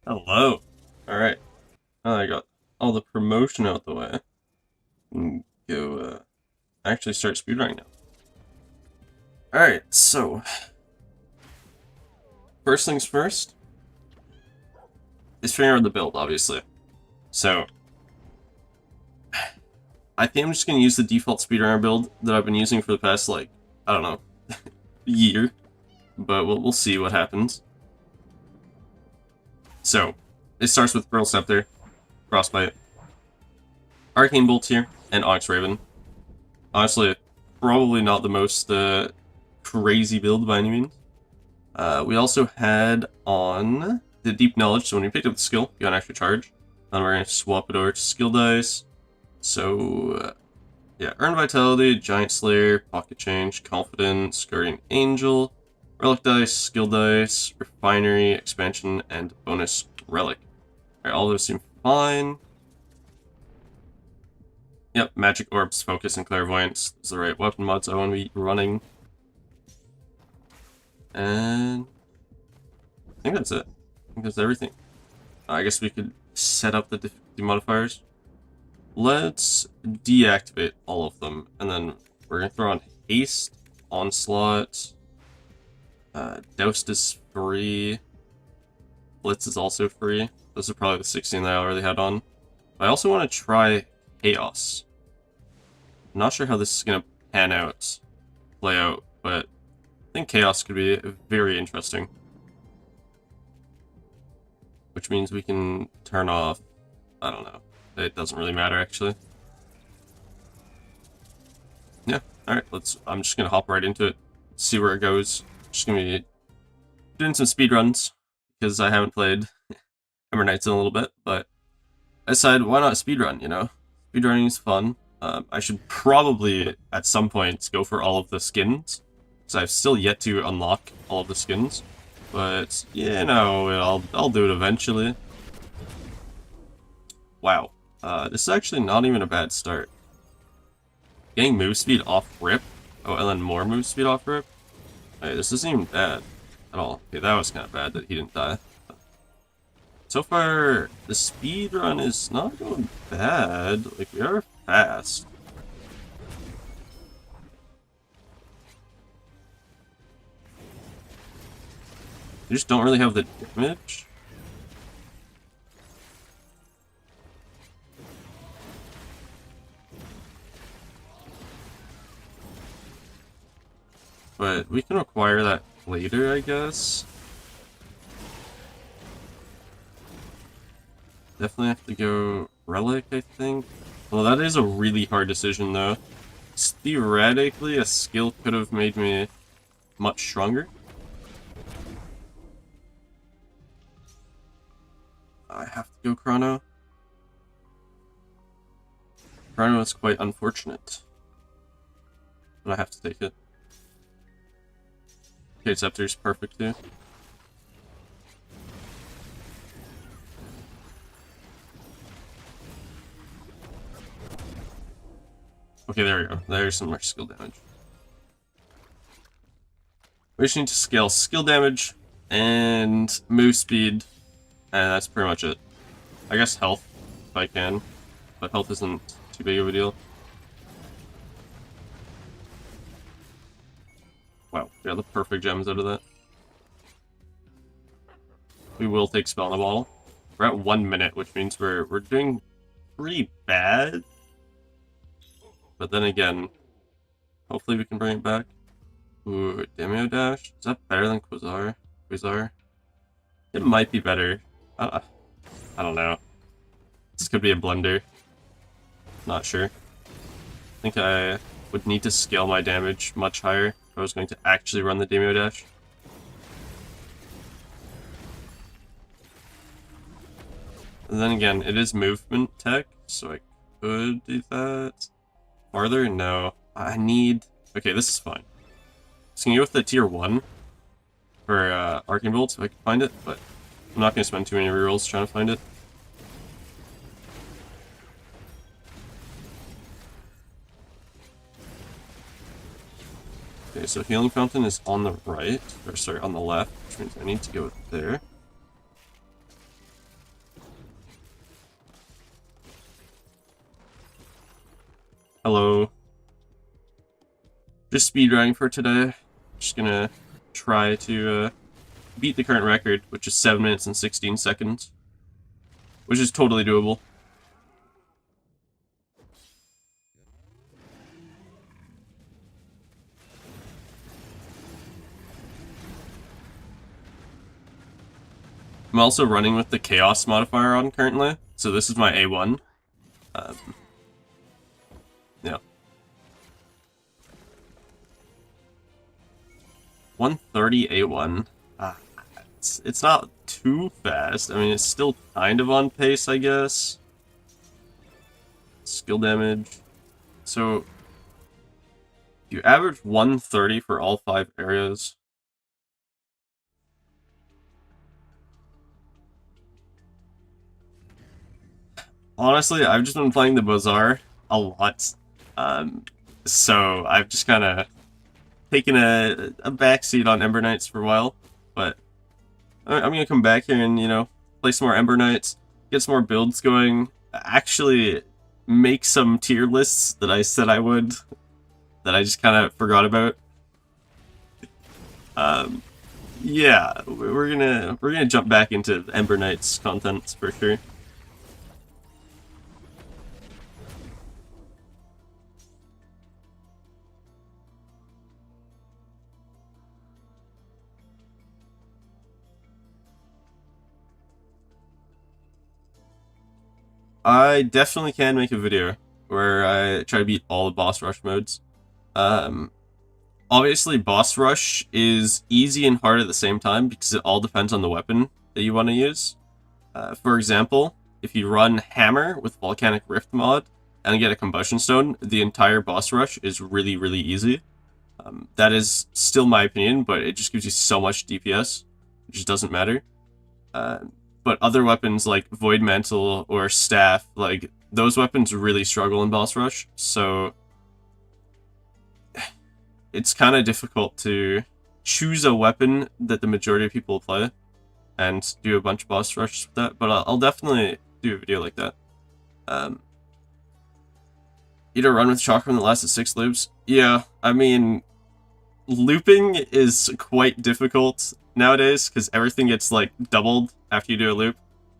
Hello. Alright. I got all the promotion out the way. And go actually start speedrunning now. Alright, so first things first is figuring out the build, obviously. So I think I'm just gonna use the default speedrunner build that I've been using for the past I don't know, year. But we'll see what happens. So it starts with Pearl Scepter, Frostbite, Arcane Bolt here, and Onyx Raven. Honestly, probably not the most crazy build by any means. We also had on the Deep Knowledge, so when you picked up the skill, you got an extra charge. Then we're going to swap it over to skill dice. So, yeah, Earn Vitality, Giant Slayer, Pocket Change, Confidence, Guardian Angel, Relic Dice, Skill Dice, Refinery, Expansion, and Bonus Relic. Alright, all those seem fine. Yep, Magic Orbs, Focus, and Clairvoyance is the right weapon mods I want to be running. And I think that's it. I think that's everything. I guess we could set up the difficulty modifiers. Let's deactivate all of them, and then we're going to throw on Haste, Onslaught, Doused is free, Blitz is also free. Those are probably the 16 that I already had on. I also want to try Chaos. I'm not sure how this is going to play out, but I think Chaos could be very interesting. Which means we can turn off, I don't know. It doesn't really matter, actually. Yeah, alright, I'm just gonna hop right into it, see where it goes. Just gonna be doing some speedruns, because I haven't played Ember Knights in a little bit, but I decided, why not speedrun, you know? Speedrunning is fun. I should probably, at some point, go for all of the skins, because I've still yet to unlock all of the skins. But, you know, I'll do it eventually. Wow. This is actually not even a bad start. Getting move speed off rip. Oh, and then more move speed off rip. Hey, this isn't even bad at all. Okay, that was kind of bad that he didn't die. So far, the speed run is not going bad. Like, we are fast. We just don't really have the damage. But we can acquire that later, I guess. Definitely have to go Relic, I think. Well, that is a really hard decision, though. Theoretically, a skill could have made me much stronger. I have to go Chrono. Chrono is quite unfortunate. But I have to take it. Okay, Scepter's perfect too. Okay, there we go. There's some more skill damage. We just need to scale skill damage and move speed, and that's pretty much it. I guess health, if I can, but health isn't too big of a deal. Wow, we got the perfect gems out of that. We will take spell in a bottle. We're at 1 minute, which means we're doing pretty bad. But then again, hopefully we can bring it back. Ooh, Demio Dash? Is that better than Quasar? It might be better. I don't know. This could be a blunder. Not sure. I think I would need to scale my damage much higher if I was going to actually run the Demio Dash. And then again, it is movement tech, so I could do that. Farther? No. I need... Okay, this is fine. So can you go with the tier 1 for Arcane Bolt if I can find it, but I'm not going to spend too many rerolls trying to find it. Okay, so Healing Fountain is on the right, or sorry, on the left, which means I need to go there. Hello. Just speedrunning for today. Just gonna try to beat the current record, which is 7 minutes and 16 seconds. Which is totally doable. I'm also running with the Chaos modifier on currently, so this is my A1. Yeah. 130 A1. It's not too fast. I mean, it's still kind of on pace, I guess. Skill damage. So, you average 130 for all 5 areas. Honestly, I've just been playing the Bazaar a lot. So I've just kind of taken a backseat on Ember Knights for a while. But I'm going to come back here and, play some more Ember Knights, get some more builds going, actually make some tier lists that I said I would, that I just kind of forgot about. Yeah, we're gonna jump back into Ember Knights content for sure. I definitely can make a video where I try to beat all the boss rush modes. Obviously, boss rush is easy and hard at the same time because it all depends on the weapon that you want to use. For example, if you run Hammer with Volcanic Rift mod and get a Combustion Stone, the entire boss rush is really, really easy. That is still my opinion, but it just gives you so much DPS. It just doesn't matter. But other weapons like Void Mantle or Staff, like, those weapons really struggle in boss rush, so it's kind of difficult to choose a weapon that the majority of people play and do a bunch of boss rushes with that, but I'll definitely do a video like that. Eat a run with Chakram that lasted 6 loops? Yeah, I mean, looping is quite difficult nowadays because everything gets like doubled after you do a loop.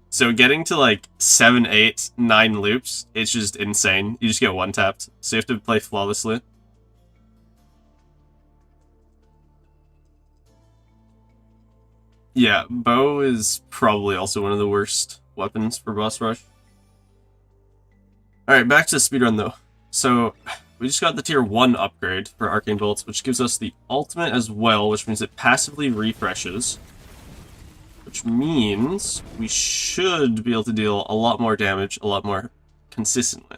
So getting to like 7, 8, 9 loops, it's just insane. You just get one tapped, so you have to play flawlessly. Yeah, bow is probably also one of the worst weapons for boss rush. Alright, back to the speedrun though. So, we just got the tier 1 upgrade for Arcane Bolts, which gives us the ultimate as well, which means it passively refreshes. Which means we should be able to deal a lot more damage, a lot more consistently.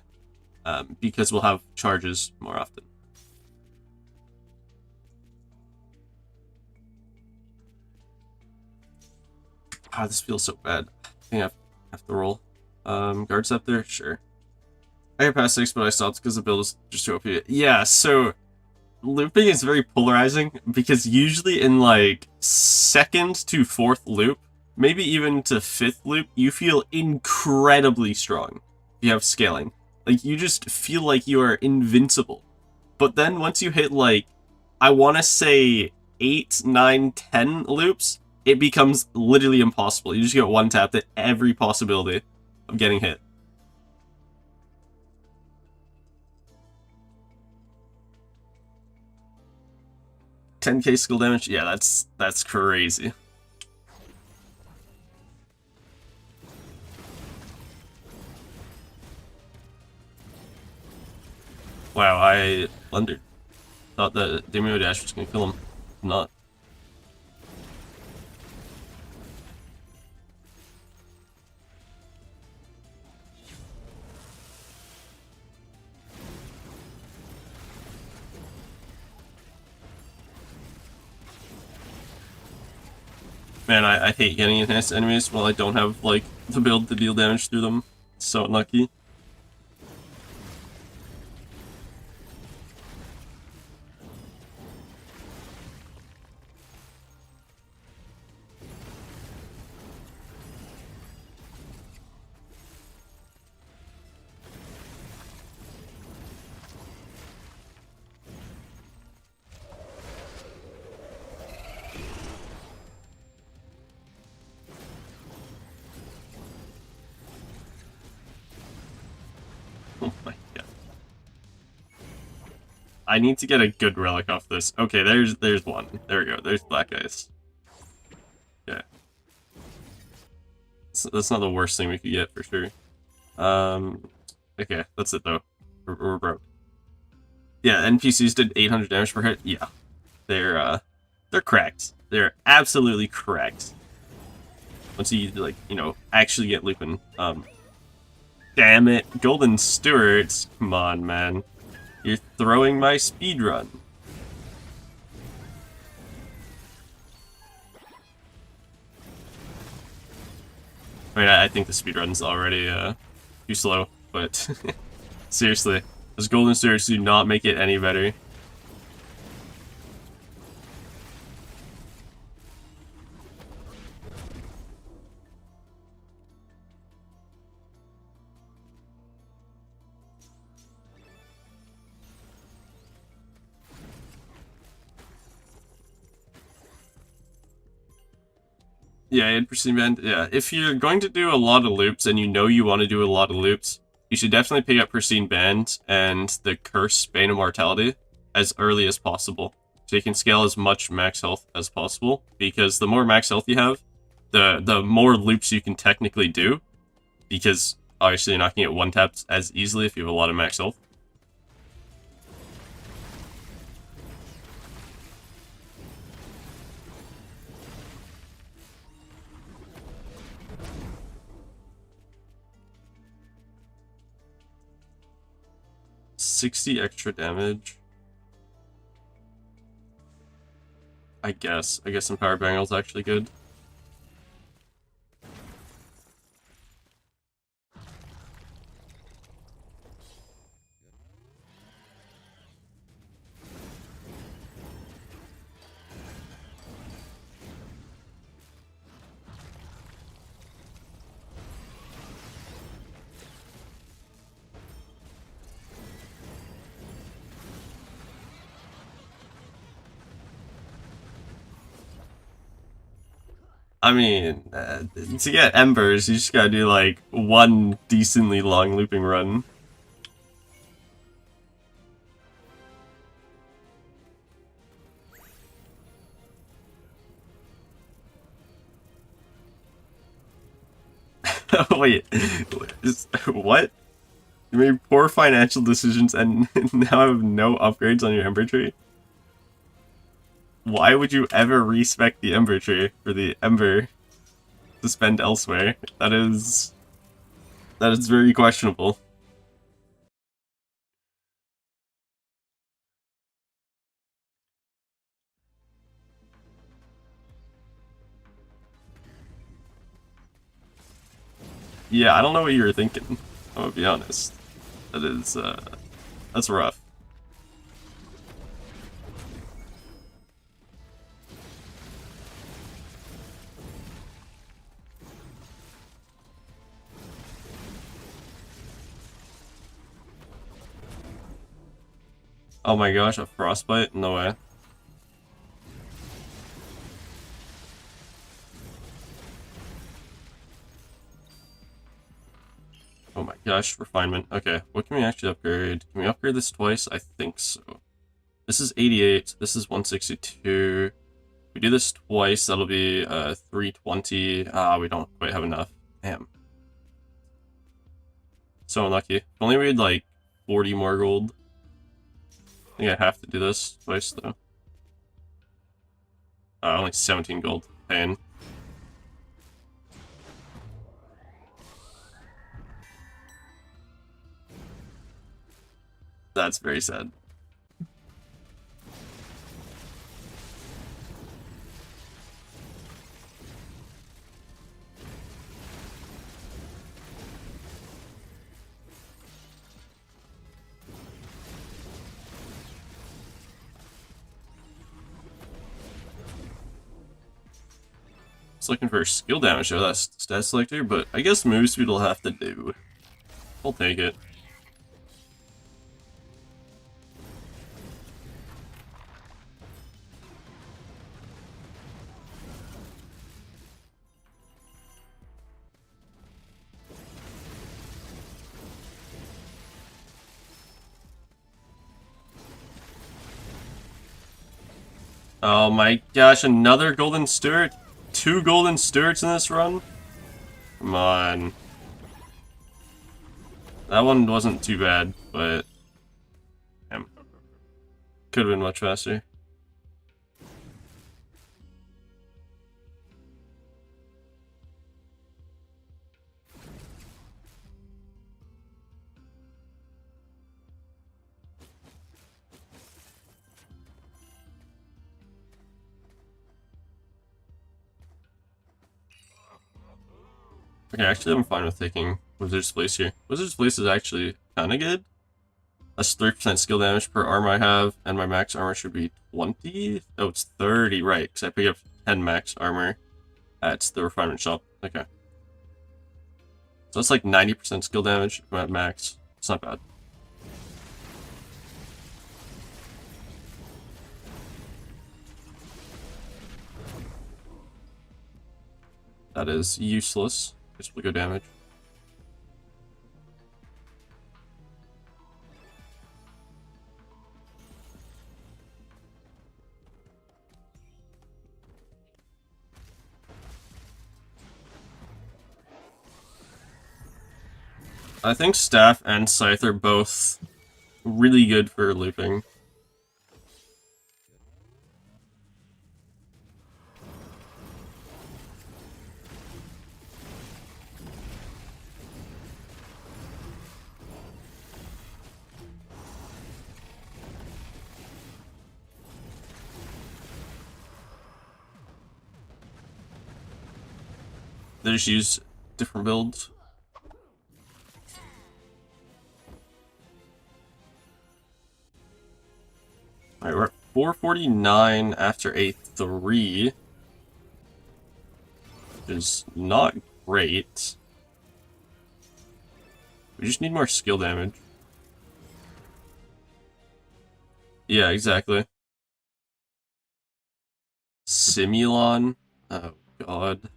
Because we'll have charges more often. Ah, this feels so bad. I think I have to roll. Guards up there? Sure. I got past 6, but I stopped because the build is just too OP. Yeah, so looping is very polarizing because usually in like 2nd to 4th loop, maybe even to 5th loop, you feel incredibly strong. You have scaling. Like, you just feel like you are invincible. But then once you hit like, I want to say 8, 9, 10 loops, it becomes literally impossible. You just get one tap at every possibility of getting hit. $10k skill damage? Yeah, that's crazy. Wow, I blundered. Thought the Demio Dash was gonna kill him. Not. Man, I hate getting enhanced enemies while I don't have, like, the build to deal damage through them. It's so unlucky. I need to get a good relic off this. Okay, there's one. There we go. There's black ice. Okay. That's not the worst thing we could get for sure. Okay, that's it though. We're broke. Yeah, NPCs did 800 damage per hit. Yeah, they're cracked. They're absolutely cracked. Once you like, actually get Lupin. Damn it, Golden Stewards! Come on, man. You're throwing my speedrun. I mean, I think the speedrun's already too slow, but seriously, those Golden Stewards do not make it any better. Yeah, in Pristine Band, yeah. If you're going to do a lot of loops and you know you want to do a lot of loops, you should definitely pick up Pristine Band and the Curse Bane Immortality as early as possible. So you can scale as much max health as possible, because the more max health you have, the more loops you can technically do, because obviously you're not going to get one-tapped as easily if you have a lot of max health. $60 extra damage. I guess some Power Bangle's actually good. I mean, to get Embers, you just gotta do like one decently long looping run. Wait, what? You made poor financial decisions and now have no upgrades on your Ember tree? Why would you ever respec the Ember tree for the Ember to spend elsewhere? That is very questionable. Yeah, I don't know what you were thinking. I'm gonna be honest. That's rough. Oh my gosh, a frostbite? No way. Oh my gosh, refinement. Okay, what can we actually upgrade? Can we upgrade this twice? I think so. This is 88, this is 162. If we do this twice, that'll be 320. Ah, we don't quite have enough. Damn. So unlucky. If only we had like 40 more gold. I think I have to do this twice though. Only 17 gold. Pain. That's very sad. Looking for skill damage though, that's stat selector, but I guess move speed will have to do. I'll take it. Oh my gosh, another Golden Stewart? 2 Golden Stewarts in this run? Come on. That one wasn't too bad, but... Damn. Could have been much faster. Okay, actually I'm fine with taking Wizard's Place here. Wizard's Place is actually kind of good. That's 3% skill damage per armor I have, and my max armor should be 20? Oh, it's 30, right, because I pick up 10 max armor at the refinement shop. Okay. So it's like 90% skill damage at max. It's not bad. That is useless. Just will go damage. I think Staff and Scythe are both really good for looping. They just use different builds. Alright, we're at 449 after a 3. Which is not great. We just need more skill damage. Yeah, exactly. Simulon? Oh god.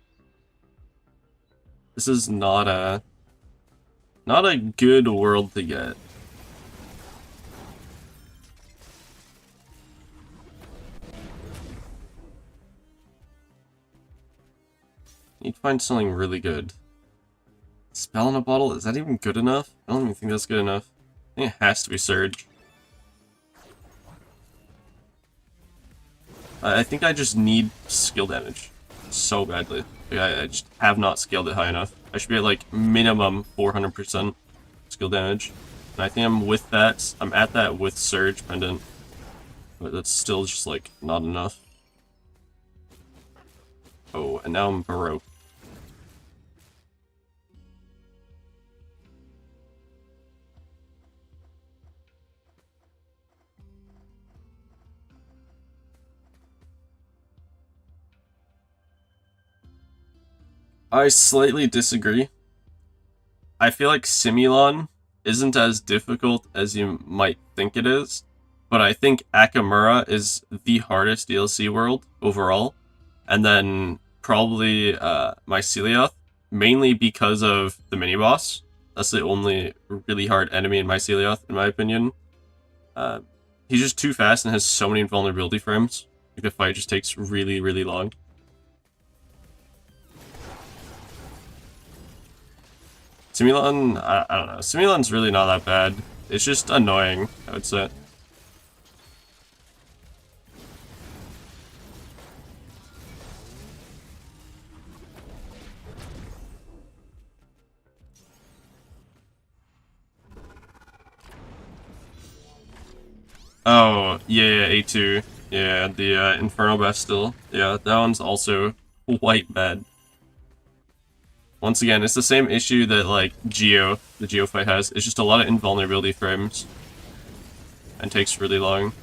This is not a good world to get. Need to find something really good. Spell in a bottle? Is that even good enough? I don't even think that's good enough. I think it has to be Surge. I think I just need skill damage so badly. Like, I just have not scaled it high enough. I should be at like minimum 400% skill damage. And I think I'm with that. I'm at that with Surge Pendant. But that's still just like not enough. Oh, and now I'm Baroque. I slightly disagree. I feel like Simulon isn't as difficult as you might think it is, but I think Akamura is the hardest DLC world overall, and then probably Myceliath, mainly because of the mini-boss. That's the only really hard enemy in Myceliath, in my opinion. He's just too fast and has so many invulnerability frames. Like, the fight just takes really, really long. Simulon, I don't know. Simulon's really not that bad. It's just annoying, I would say. Oh, yeah, A2. Yeah, the Infernal Bastille. Yeah, that one's also quite bad. Once again, it's the same issue that, like, the Geofight has. It's just a lot of invulnerability frames. And takes really long.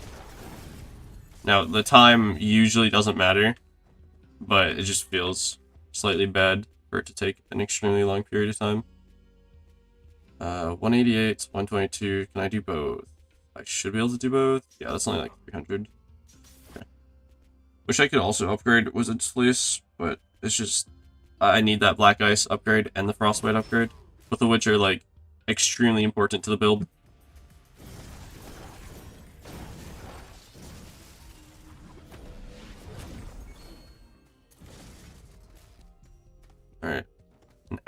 Now, the time usually doesn't matter, but it just feels slightly bad for it to take an extremely long period of time. 188, 122, can I do both? I should be able to do both. Yeah, that's only like 300. Okay. Wish I could also upgrade Wizard's Fleece, but it's just... I need that Black Ice upgrade and the Frostbite upgrade, both of which are, like, extremely important to the build.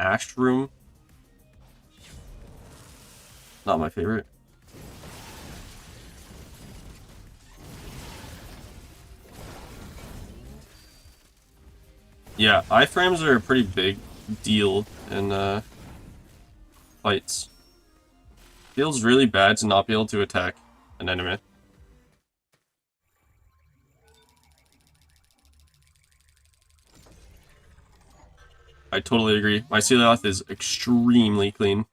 Ash room. Not my favorite. Yeah, iframes are a pretty big deal in fights. Feels really bad to not be able to attack an enemy. I totally agree. My Sealoth is extremely clean.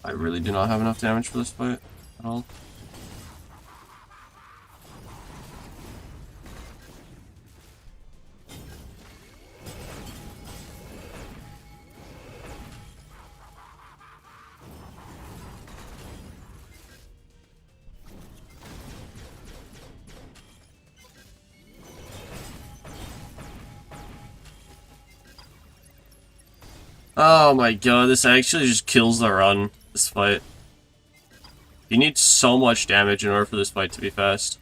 I really do not have enough damage for this fight at all. Oh my god, this actually just kills the run, this fight. You need so much damage in order for this fight to be fast.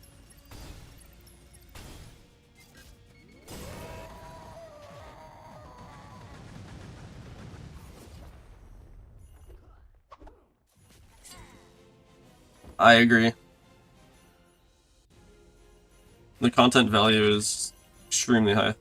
I agree. The content value is extremely high.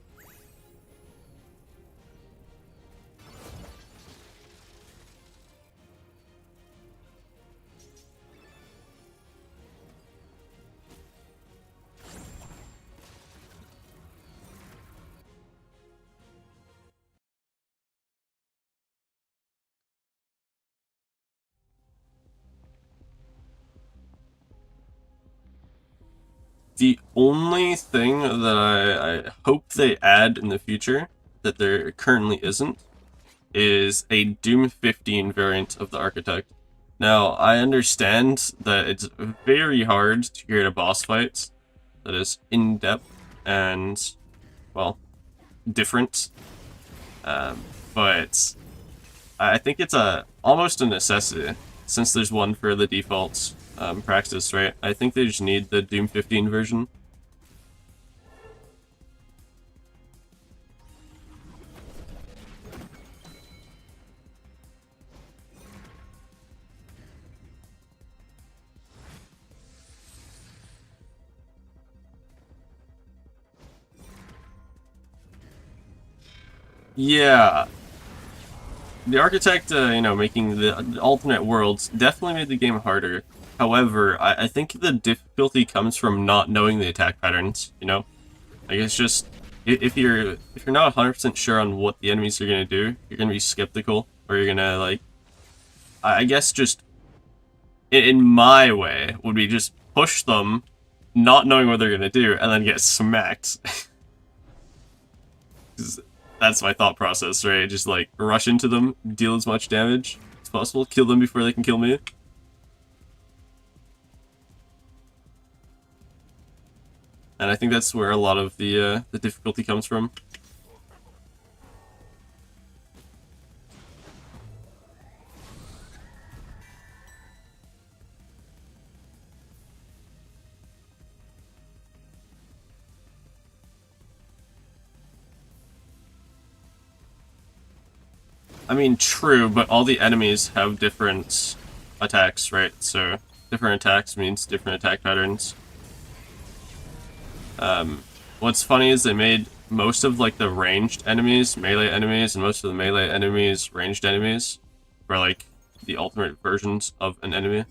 The only thing that I hope they add in the future that there currently isn't is a Doom 15 variant of the Architect. Now, I understand that it's very hard to create a boss fight that is in-depth and, well, different. But I think it's almost a necessity, since there's one for the default practice, right? I think they just need the Doom 15 version. Yeah. The Architect, making the alternate worlds definitely made the game harder. However, I think the difficulty comes from not knowing the attack patterns, you know? Like, it's just, if you're not 100% sure on what the enemies are going to do, you're going to be skeptical, or you're going to, like, I guess just, in my way, would be just push them, not knowing what they're going to do, and then get smacked. That's my thought process, right? Just, like, rush into them, deal as much damage as possible, kill them before they can kill me. And I think that's where a lot of the difficulty comes from. I mean, true, but all the enemies have different attacks, right? So, different attacks means different attack patterns. What's funny is they made most of, like, the ranged enemies melee enemies, and most of the melee enemies ranged enemies, for, like, the ultimate versions of an enemy.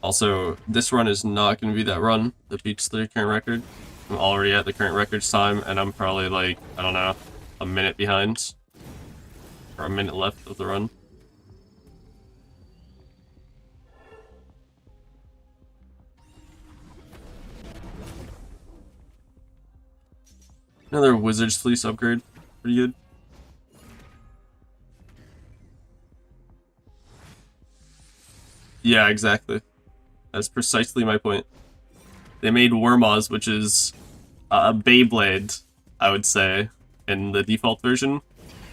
Also, this run is not going to be that run that beats the current record. I'm already at the current record's time, and I'm probably, like, I don't know, a minute behind. Or a minute left of the run. Another Wizard's Fleece upgrade. Pretty good. Yeah, exactly. That's precisely my point. They made Wormoz, which is a Beyblade. I would say, in the default version,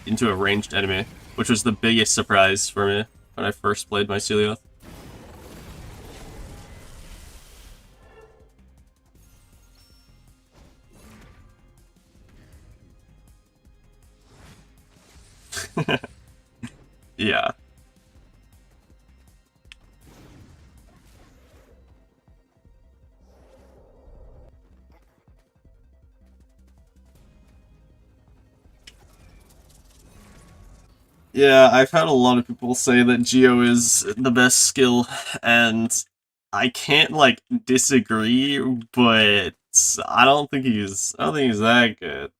into a ranged enemy, which was the biggest surprise for me when I first played my Mycelios. Yeah. Yeah, I've had a lot of people say that Geo is the best skill, and I can't like disagree, but I don't think he's that good.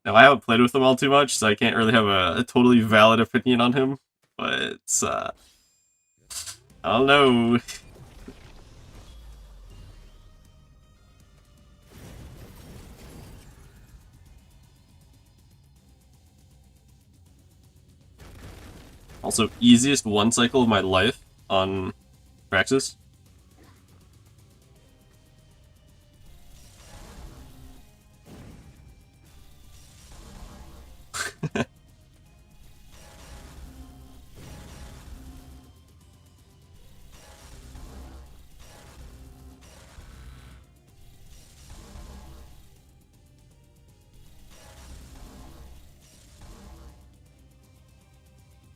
Now I haven't played with him all too much, so I can't really have a totally valid opinion on him. But I don't know. Also, easiest one cycle of my life on Praxis.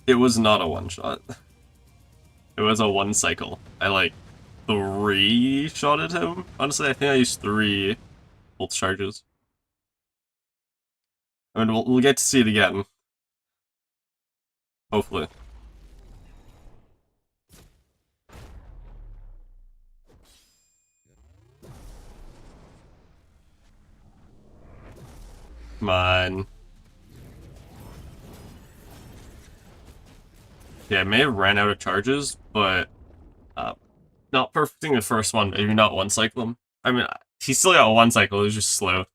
It was not a one shot. It was a one cycle. I like three shotted him. Honestly, I think I used three bolt charges. I mean, we'll get to see it again. Hopefully. Come on. Yeah, I may have ran out of charges, but not perfecting the first one, maybe not one cycle him. I mean, he still got one cycle, it was just slow.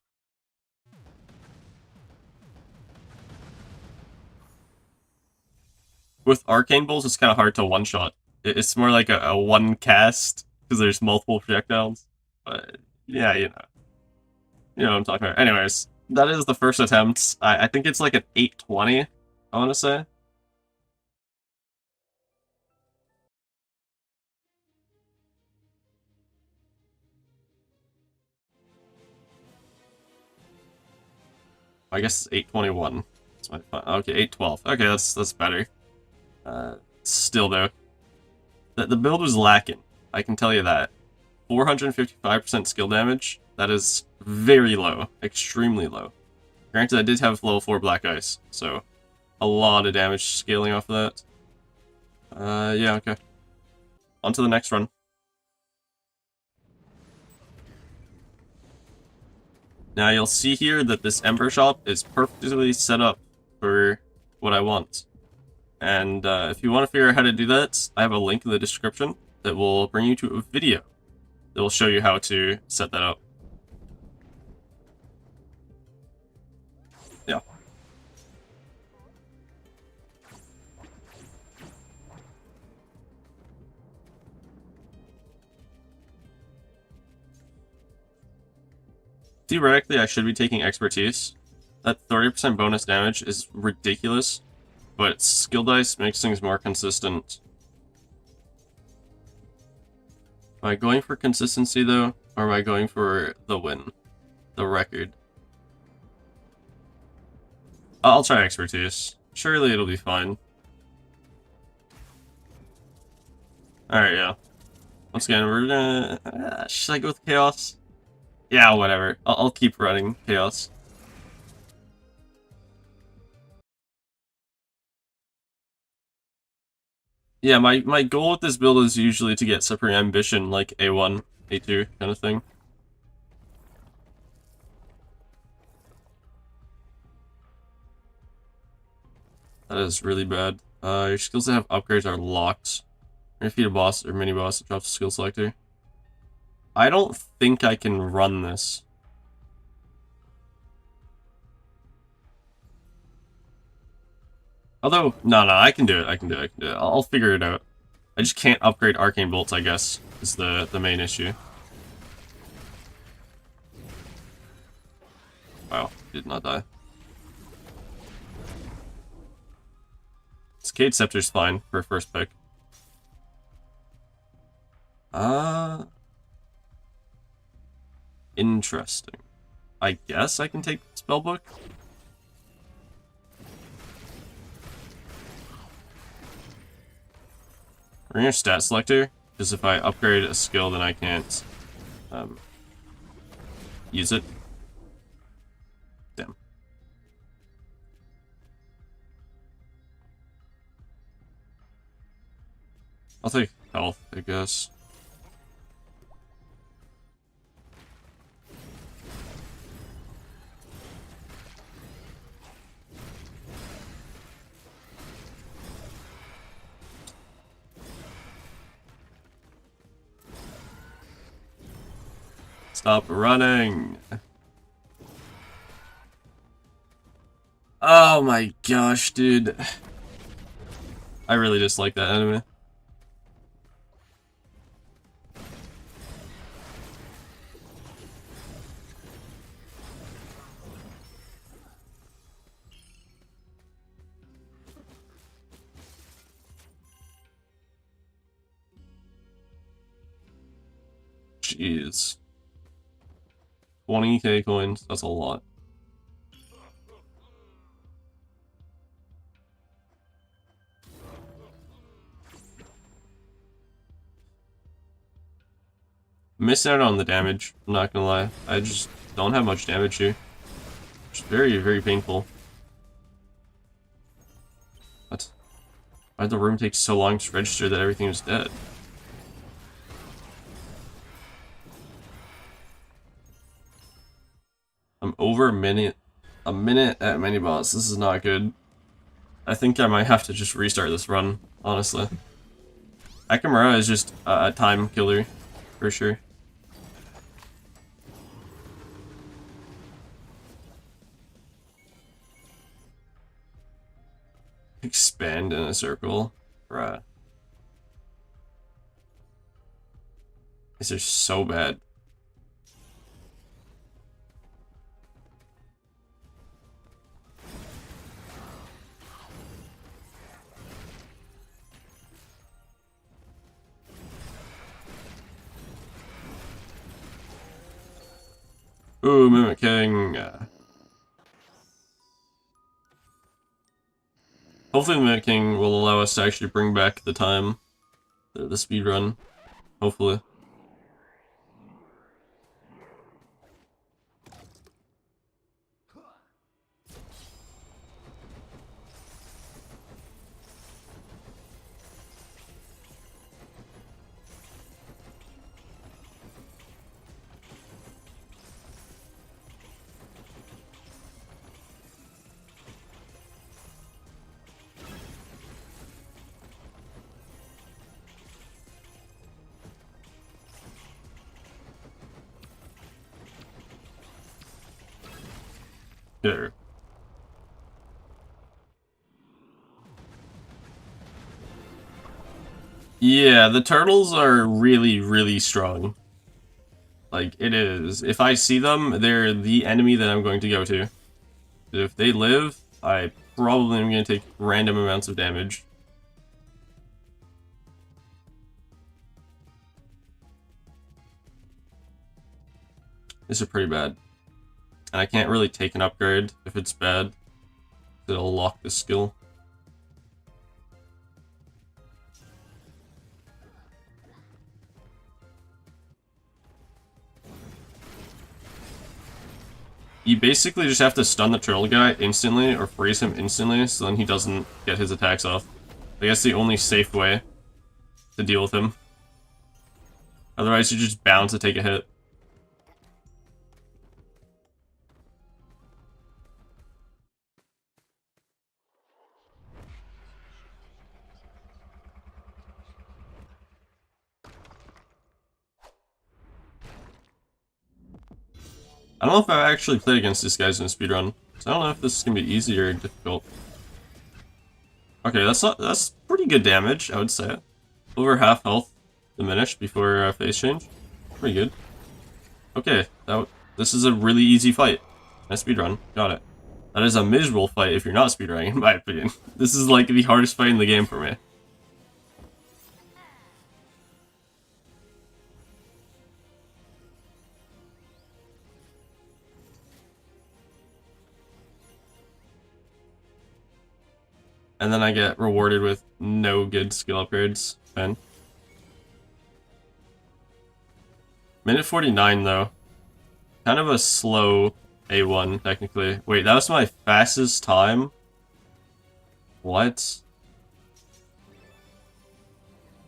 With Arcane Bolts, it's kind of hard to one-shot. It's more like a one cast, because there's multiple projectiles. But, yeah, you know. You know what I'm talking about. Anyways, that is the first attempt. I think it's like an 820, I want to say. I guess it's 821. That's my okay, 812. Okay, that's better. Still though, the build was lacking. I can tell you that. 455% skill damage. That is very low, extremely low. Granted, I did have level 4 Black Ice, so a lot of damage scaling off of that. Yeah, okay. On to the next run. Now you'll see here that this Ember shop is perfectly set up for what I want. And if you want to figure out how to do that, I have a link in the description that will bring you to a video that will show you how to set that up. Yeah. Theoretically, I should be taking Expertise. That 30% bonus damage is ridiculous, but skill dice makes things more consistent. Am I going for consistency, though, or am I going for the win? The record? I'll try Expertise. Surely it'll be fine. Alright, yeah. Once again, we're gonna... should I go with Chaos? Yeah, whatever. I'll keep running Chaos. Yeah, my goal with this build is usually to get Supreme Ambition, like A1, A2 kind of thing. That is really bad. Your skills that have upgrades are locked. When you defeat a boss or mini boss, it drops the skill selector. I don't think I can run this. Although, no, I can do it. I can do it. I'll figure it out. I just can't upgrade Arcane Bolts, I guess, is the main issue. Wow, did not die. Cade Scepter's fine for first pick. Interesting. I guess I can take Spellbook. We're gonna stat selector, because if I upgrade a skill, then I can't use it. Damn. I'll take health, I guess. Stop running! Oh my gosh, dude. I really dislike that enemy. Jeez. 20k coins, that's a lot. Missing out on the damage, I'm not gonna lie. I just don't have much damage here. It's very, very painful. What? Why did the room take so long to register that everything was dead? I'm over a minute at mini boss. This is not good. I think I might have to just restart this run, honestly. Akamura is just a time killer, for sure. Expand in a circle. Bruh. These are so bad. Ooh, mimicking. Hopefully mimicking will allow us to actually bring back the time, the speedrun. Hopefully. Here. Yeah, the turtles are really, really strong. Like, it is. If I see them, they're the enemy that I'm going to go to. If they live, I probably am going to take random amounts of damage. These are pretty bad. And I can't really take an upgrade if it's bad. It'll lock the skill. You basically just have to stun the turtle guy instantly or freeze him instantly so then he doesn't get his attacks off. I guess the only safe way to deal with him. Otherwise you're just bound to take a hit. I don't know if I've actually played against these guys in a speedrun, so I don't know if this is gonna be easy or difficult. Okay, that's pretty good damage, I would say. Over half health diminished before phase change. Pretty good. Okay, this is a really easy fight. Nice speedrun. Got it. That is a miserable fight if you're not speedrunning, in my opinion. This is like the hardest fight in the game for me. And then I get rewarded with no good skill upgrades. Fine. Minute 49 though. Kind of a slow A1, technically. Wait, that was my fastest time? What?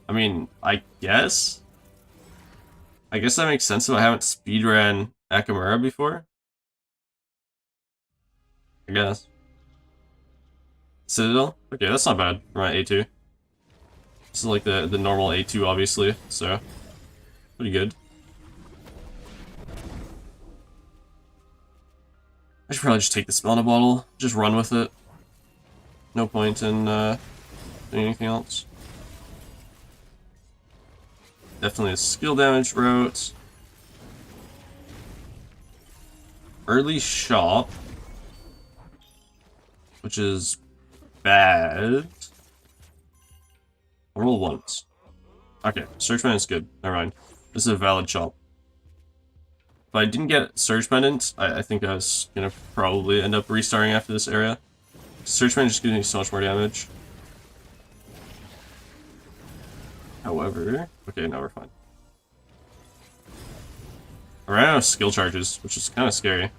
I mean, I guess? I guess that makes sense if I haven't speedran Akamura before. I guess. Citadel? Okay, that's not bad for my A2. This is like the normal A2, obviously, so pretty good. I should probably just take the spell in a bottle, just run with it. No point in doing anything else. Definitely a skill damage route. Early shop, which is bad. I'll roll once. Okay, Searchman is good. Never mind. This is a valid shop. If I didn't get Surge Pendant, I think I was gonna probably end up restarting after this area. Searchman just gives me so much more damage. However, okay, now we're fine. I ran out of skill charges, which is kind of scary.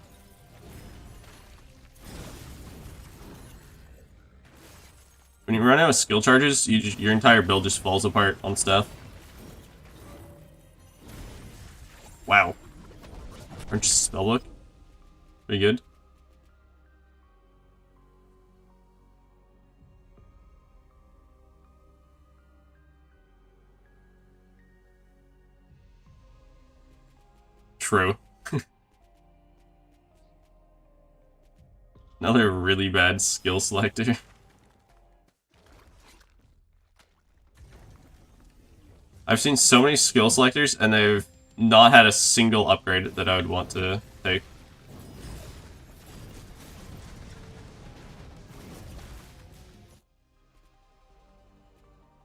When you run out of skill charges, your entire build just falls apart on stuff. Wow. Orange spellbook. Pretty good. True. Another really bad skill selector. I've seen so many skill selectors and they've not had a single upgrade that I would want to take.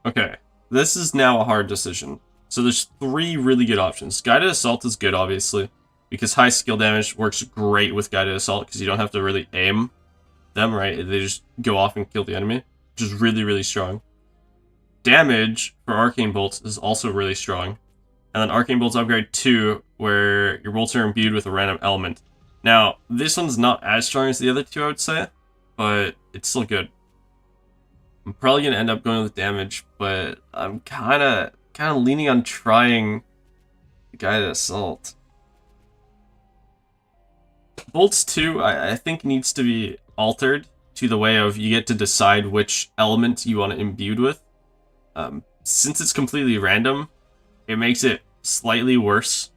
Okay, this is now a hard decision. So there's 3 really good options. Guided Assault is good, obviously, because high skill damage works great with Guided Assault because you don't have to really aim them, right? They just go off and kill the enemy, which is really, really strong. Damage for Arcane Bolts is also really strong. And then Arcane Bolts Upgrade 2, where your bolts are imbued with a random element. Now, this one's not as strong as the other 2, I would say, but it's still good. I'm probably gonna end up going with damage, but I'm kind of leaning on trying Guided Assault. Bolts 2, I think needs to be altered to the way of you get to decide which element you want it imbued with. Since it's completely random, it makes it slightly worse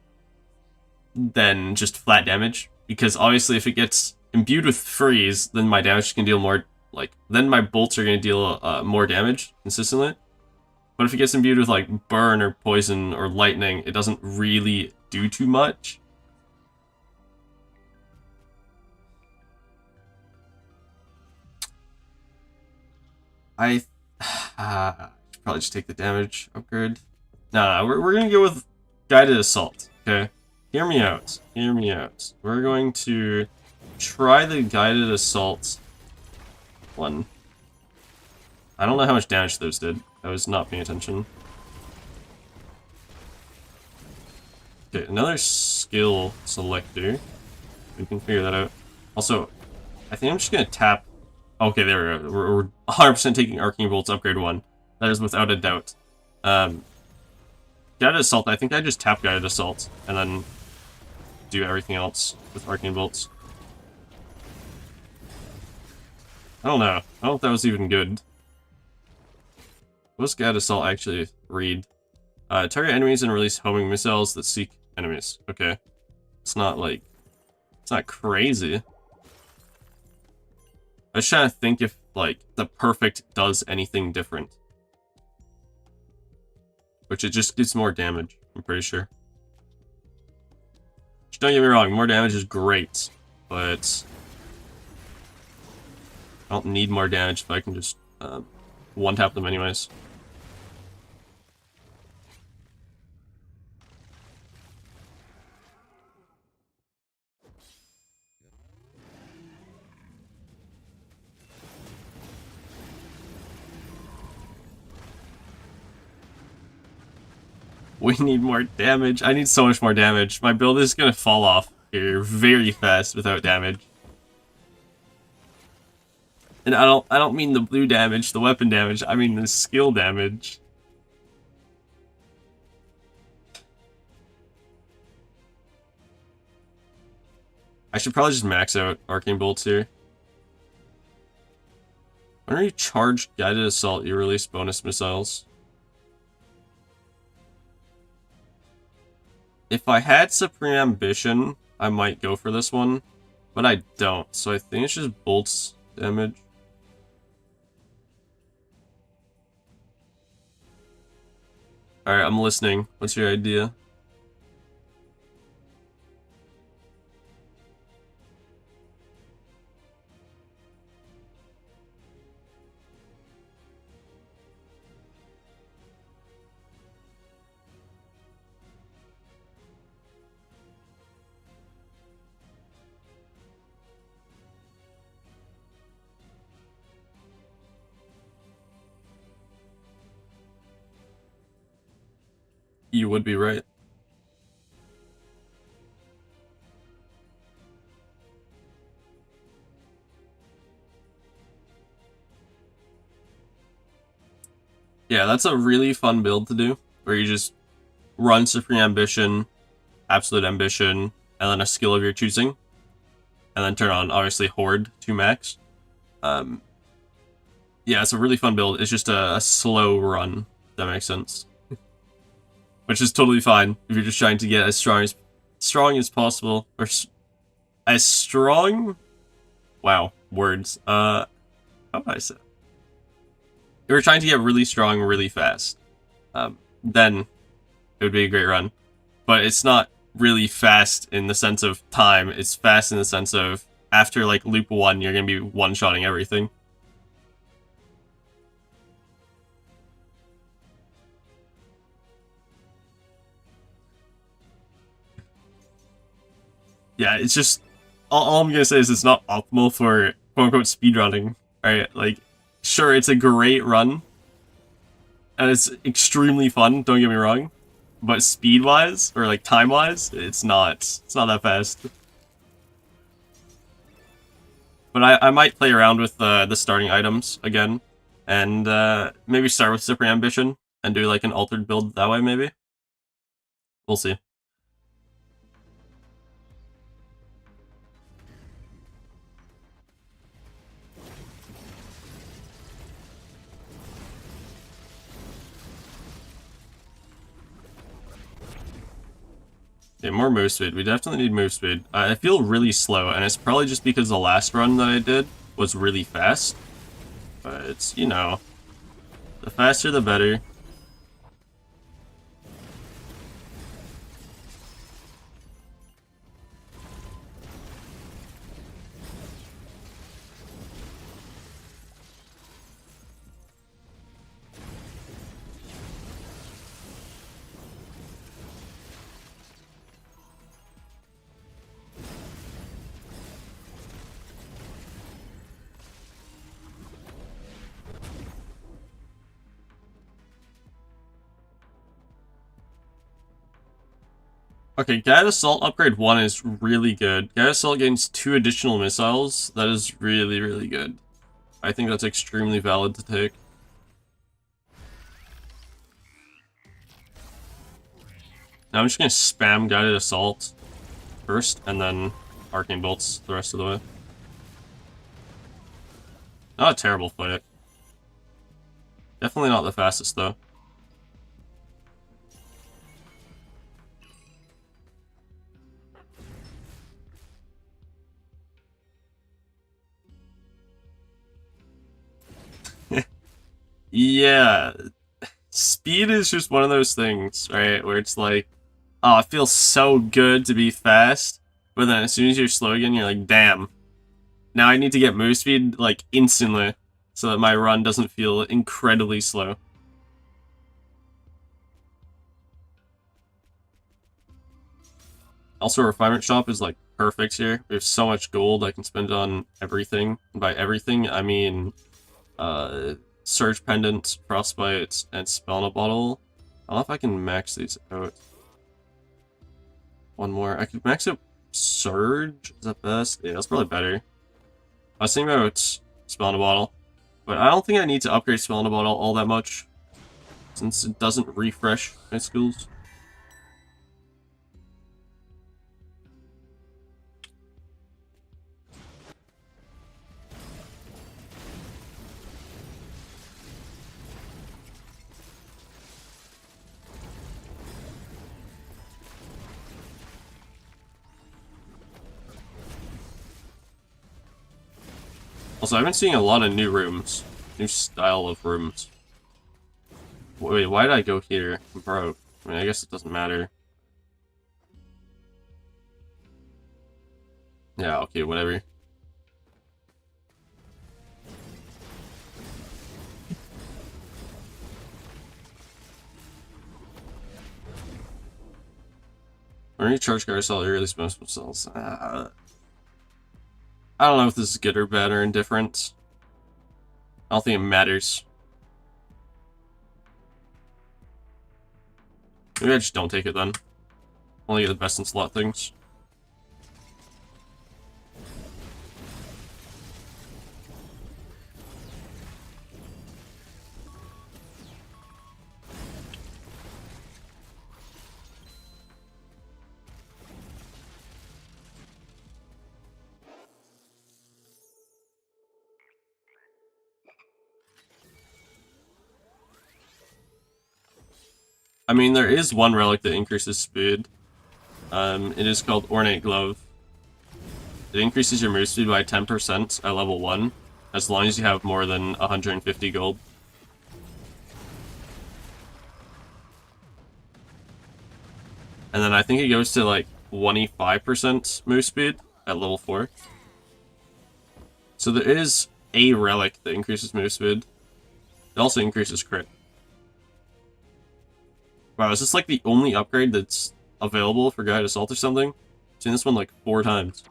than just flat damage, because obviously if it gets imbued with freeze, then my damage can deal more, then my bolts are going to deal more damage consistently. But if it gets imbued with like burn or poison or lightning, it doesn't really do too much. I should probably just take the damage upgrade. Nah, we're gonna go with Guided Assault, okay? Hear me out. Hear me out. We're going to try the Guided Assault one. I don't know how much damage those did. I was not paying attention. Okay, another skill selector. We can figure that out. Also, I think I'm just gonna tap. Okay, there we go. We're 100% taking Arcane Bolts Upgrade 1. That is without a doubt. Guided Assault, I think I just tap Guided Assault and then do everything else with Arcane Bolts. I don't know. I don't know if that was even good. What does Guided Assault actually read? Target enemies and release homing missiles that seek enemies. Okay. It's not like... It's not crazy. I was trying to think if, like, the perfect does anything different. Which it just gets more damage, I'm pretty sure. Just don't get me wrong, more damage is great. but I don't need more damage if I can just one-tap them anyways. We need more damage. I need so much more damage. My build is gonna fall off here very fast without damage. And I don't mean the blue damage, the weapon damage, I mean the skill damage. I should probably just max out Arcane Bolts here. Whenever you charge Guided Assault, you release bonus missiles. If I had Supreme Ambition, I might go for this one, but I don't, so I think it's just Bolts damage. Alright, I'm listening. What's your idea? You would be right. Yeah, that's a really fun build to do, where you just run Supreme Ambition, Absolute Ambition, and then a skill of your choosing, and then turn on, obviously, Horde to max. Yeah, it's a really fun build. It's just a slow run, if that makes sense. Which is totally fine if you're just trying to get as strong as possible, or as strong. Wow, words. How do I say? If you're trying to get really strong really fast, then it would be a great run. But it's not really fast in the sense of time. It's fast in the sense of after like loop 1, you're gonna be one-shotting everything. Yeah, it's just all I'm gonna say is it's not optimal for quote-unquote speedrunning. Right? Like, sure, it's a great run, and it's extremely fun. Don't get me wrong, but speed-wise or like time-wise, it's not that fast. But I might play around with the starting items again, and maybe start with Supreme Ambition and do like an altered build that way. Maybe we'll see. Yeah, more move speed. We definitely need move speed. I feel really slow, and it's probably just because the last run that I did was really fast. But it's, you know, the faster the better. Okay, Guided Assault Upgrade 1 is really good. Guided Assault gains 2 additional missiles. That is really, really good. I think that's extremely valid to take. Now I'm just gonna spam Guided Assault first, and then Arcane Bolts the rest of the way. Not a terrible fight. Definitely not the fastest, though. Yeah, speed is just one of those things, right? Where it's like, oh, it feels so good to be fast, But then as soon as you're slow again, you're like, damn. Now I need to get move speed, like, instantly, so that my run doesn't feel incredibly slow. Also, Refinement Shop is, like, perfect here. We have so much gold I can spend on everything. And by everything, I mean, Surge Pendant, Frostbite, and Spellna Bottle. I don't know if I can max these out. One more. I could max out Surge. Is that best? Yeah, that's probably better. I was thinking about Spellna Bottle, but I don't think I need to upgrade Spellna Bottle all that much, since it doesn't refresh my skills. Also, I've been seeing a lot of new rooms. New style of rooms. Wait, why did I go here? I'm broke. I mean, I guess it doesn't matter. Yeah, okay, whatever. When you charge carousel, you release most cells. I don't know if this is good or bad or indifferent. I don't think it matters. Maybe I just don't take it then. Only get the best in slot things. I mean, there is one relic that increases speed. It is called Ornate Glove. It increases your move speed by 10% at level 1, as long as you have more than 150 gold. And then I think it goes to like 25% move speed at level 4. So there is a relic that increases move speed. It also increases crit. Wow, is this like the only upgrade that's available for Guide Assault or something? I've seen this one like 4 times.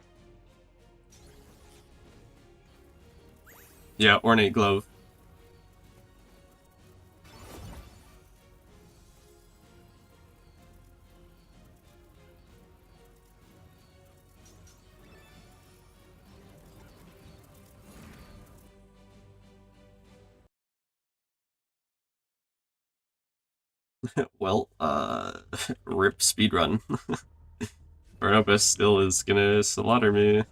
Yeah, Ornate Glove. Well, rip speedrun. Barnabas still is gonna slaughter me.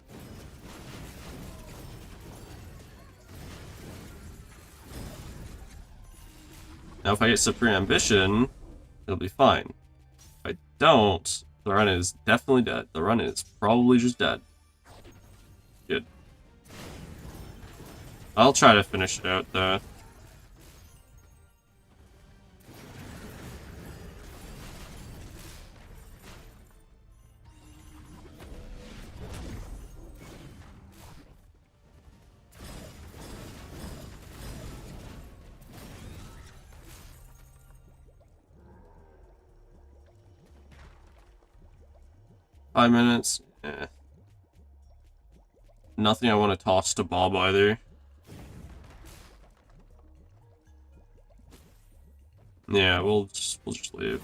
Now if I get Supreme Ambition, it'll be fine. If I don't, the run is definitely dead. The run is probably just dead. Good. I'll try to finish it out, though. Five minutes. Eh. Nothing I want to toss to Bob either. Yeah, we'll just leave.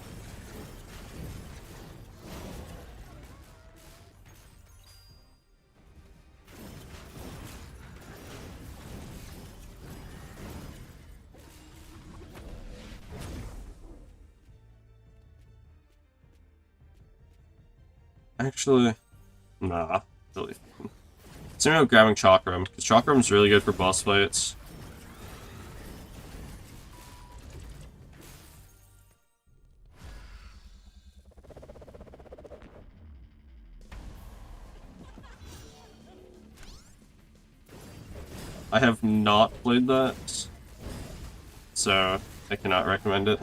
Actually, nah, really. Thinking about grabbing Chakram, because Chakram's really good for boss fights. I have not played that, so I cannot recommend it.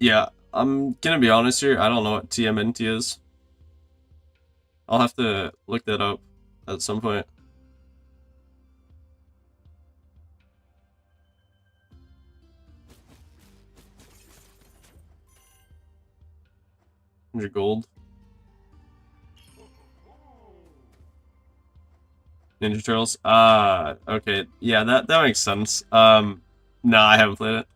Yeah, I'm gonna be honest here. I don't know what TMNT is. I'll have to look that up at some point. 100 gold. Ninja Turtles. Ah, okay. Yeah, that makes sense. No, I haven't played it.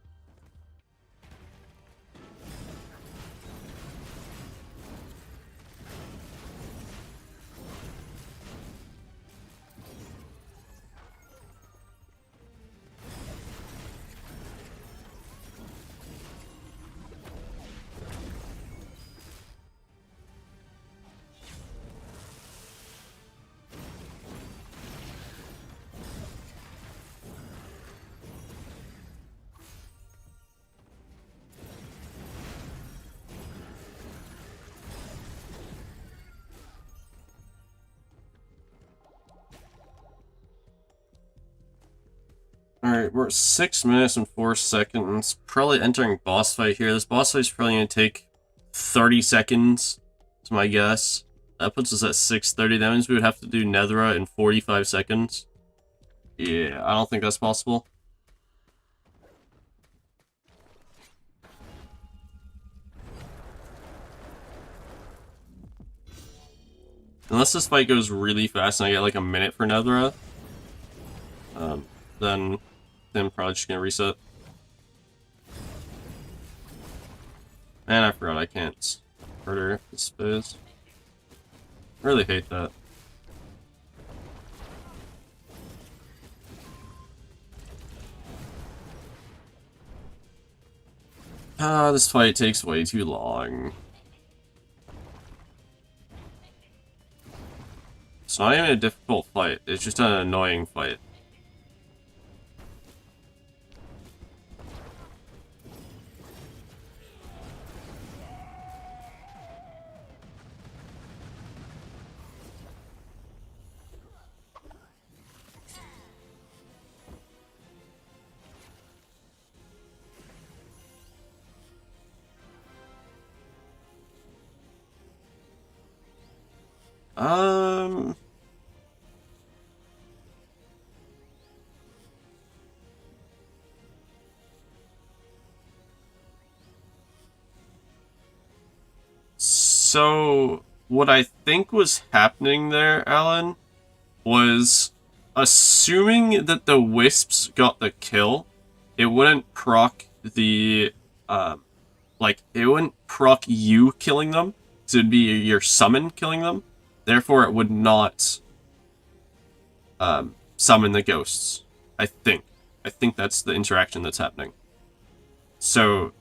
Alright, we're at 6 minutes and 4 seconds. Probably entering boss fight here. This boss fight's probably gonna take 30 seconds, is my guess. That puts us at 6:30. That means we would have to do Nethra in 45 seconds. Yeah, I don't think that's possible. Unless this fight goes really fast and I get like a minute for Nethra, um, then I'm probably just gonna reset. And I forgot I can't murder this phase. I really hate that. Ah, this fight takes way too long. It's not even a difficult fight, it's just an annoying fight. Um... So, what I think was happening there, Alan, was assuming that the Wisps got the kill, it wouldn't proc the, like, it wouldn't proc you killing them, so it'd be your summon killing them. Therefore, it would not, summon the ghosts. I think. I think that's the interaction that's happening. So,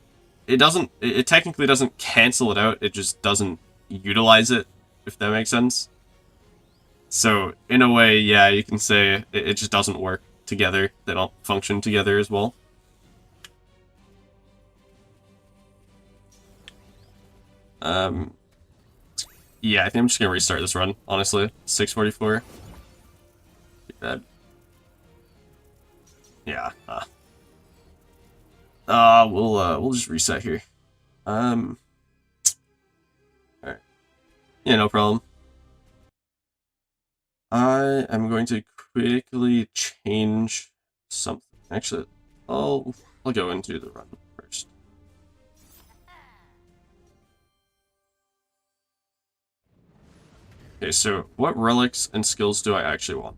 it technically doesn't cancel it out, it just doesn't utilize it, if that makes sense. So, in a way, yeah, you can say it just doesn't work together. They don't function together as well. Um, yeah, I think I'm just gonna restart this run, honestly. 6:44. Too bad. Yeah. We'll just reset here. Alright. Yeah, no problem. I am going to quickly change something. Actually, I'll go into the run first. Okay, so what relics and skills do I actually want?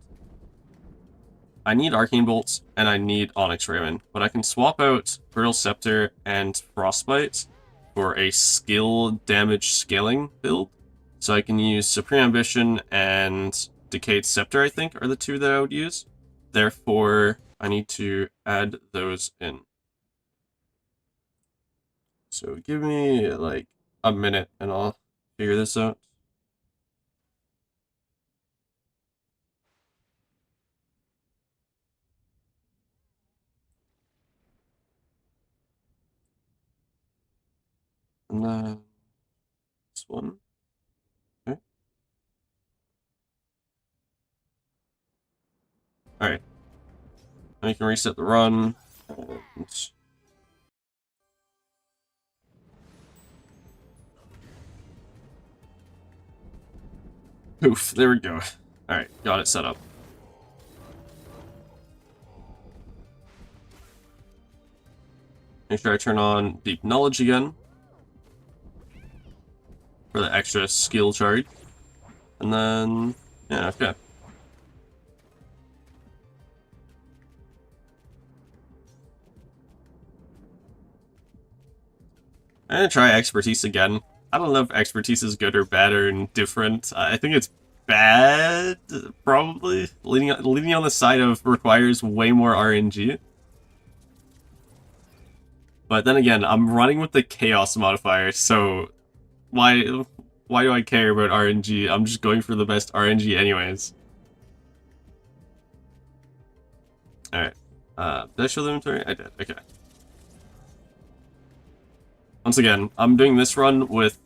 I need Arcane Bolts and I need Onyx Raven, but I can swap out Brittle Scepter and Frostbite for a skill damage scaling build. So I can use Supreme Ambition and Decayed Scepter, I think, are the two that I would use. Therefore, I need to add those in. So give me like a minute and I'll figure this out. And then this one. Okay. Alright. Now you can reset the run. And Poof, there we go. Alright, got it set up. Make sure I turn on Deep Knowledge again for the extra skill charge. And then, yeah, okay. I'm gonna try Expertise again. I don't know if Expertise is good or bad or indifferent. I think it's bad, probably. Leaning on the side of requires way more RNG. But then again, I'm running with the Chaos modifier, so why do I care about RNG? I'm just going for the best RNG anyways. Alright. Did I show the inventory? I did, okay. Once again, I'm doing this run with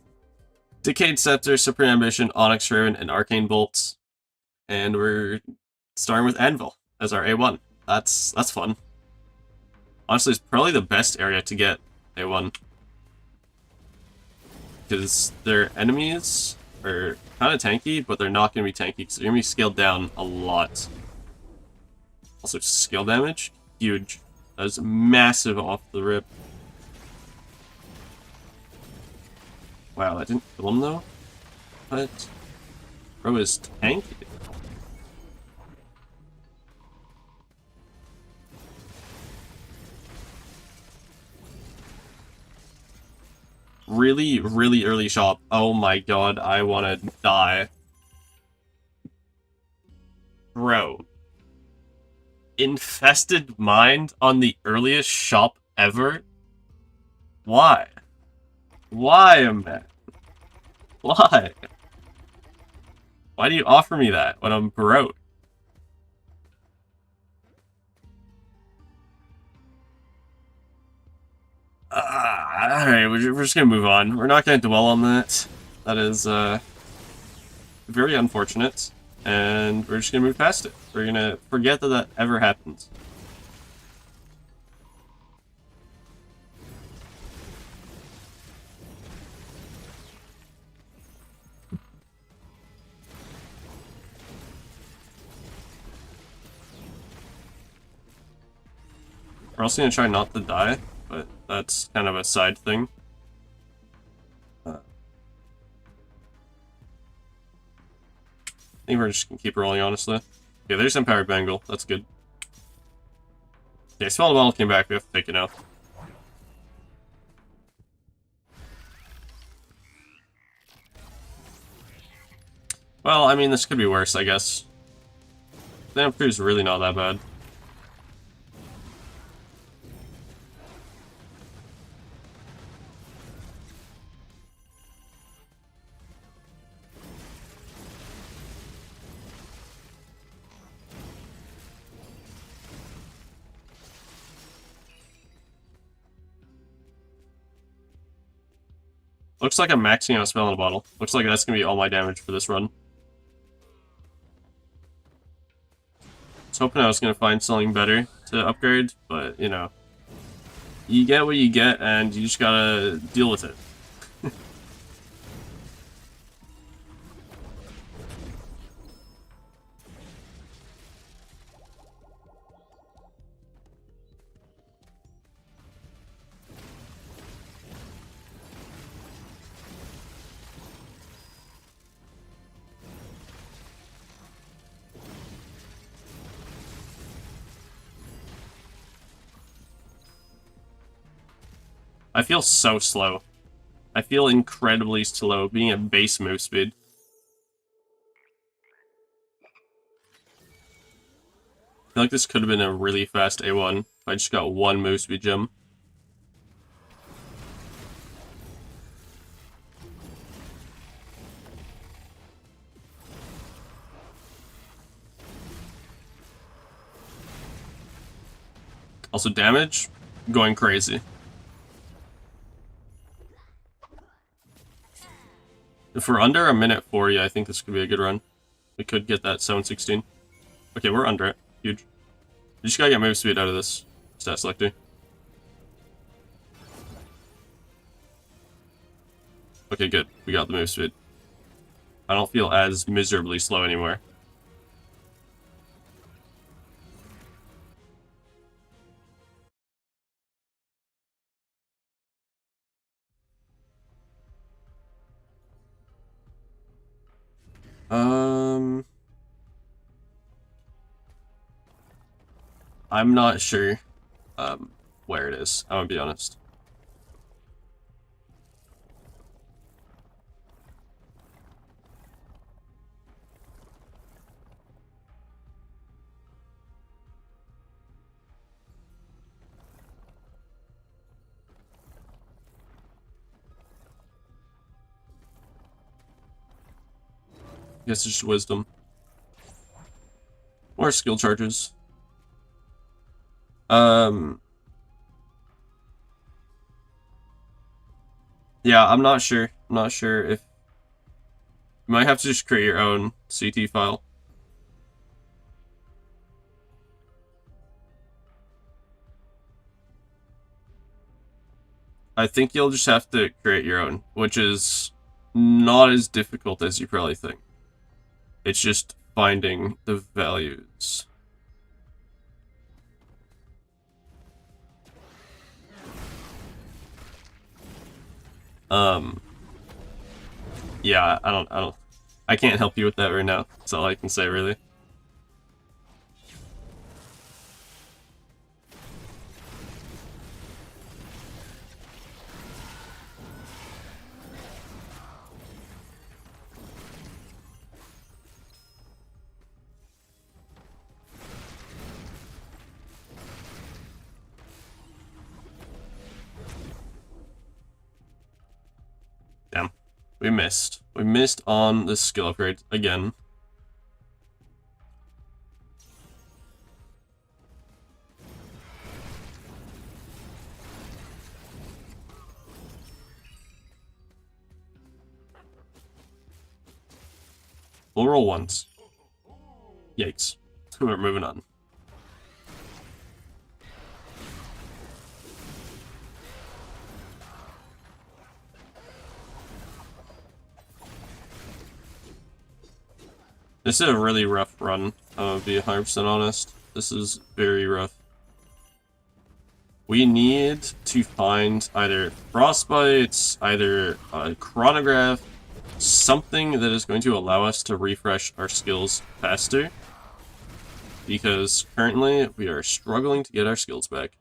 Decayed Scepter, Supreme Ambition, Onyx Raven, and Arcane Bolts. And we're starting with Anvil as our A1. That's fun. Honestly, it's probably the best area to get A1. Because their enemies are kind of tanky, but they're not going to be tanky because they're going to be scaled down a lot. Also, skill damage, huge. That is massive off the rip. Wow, that didn't kill him though? But bro is tanky. Really, really early shop. Oh my god, I wanna die. Bro. Infested Mind on the earliest shop ever? Why? Why, man? Why? Why do you offer me that when I'm broke? Alright, we're just gonna move on. We're not gonna dwell on that. That is, very unfortunate. And we're just gonna move past it. We're gonna forget that that ever happened. We're also gonna try not to die, but that's kind of a side thing. I think we're just gonna keep rolling, honestly. Okay, there's Empowered Bangle. That's good. Okay, Spell the Bottle came back. We have to take it out. Well, I mean, this could be worse, I guess. Damn, crew's really not that bad. Looks like I'm maxing out Spell in a Bottle. Looks like that's gonna be all my damage for this run. I was hoping I was gonna find something better to upgrade, but, you know. You get what you get, and you just gotta deal with it. I feel so slow. I feel incredibly slow being at base move speed. I feel like this could have been a really fast A1 if I just got one move speed gem. Also damage, going crazy. If we're under a minute 40, I think this could be a good run. We could get that 716. Okay, we're under it. Huge. You just gotta get move speed out of this stat selector. Okay, good. We got the move speed. I don't feel as miserably slow anymore. I'm not sure where it is. I'm gonna be honest. I guess it's just wisdom. More skill charges. Yeah, I'm not sure. I'm not sure if you might have to just create your own CT file. I think you'll just have to create your own, which is not as difficult as you probably think. It's just finding the values. Yeah, I can't help you with that right now. That's all I can say, really. Damn. We missed. We missed on the skill upgrade again. We'll roll once. Yikes. We're moving on. This is a really rough run, I'm gonna be 100% honest. This is very rough. We need to find either frostbites, either a chronograph, something that is going to allow us to refresh our skills faster. Because currently, we are struggling to get our skills back.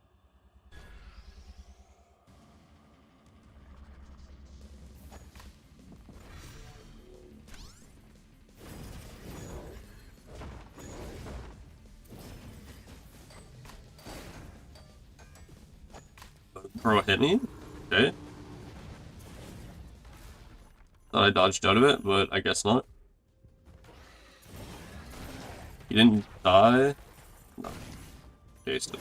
Bro hit me? Okay. Thought I dodged out of it, but I guess not. He didn't die? No. Tasted.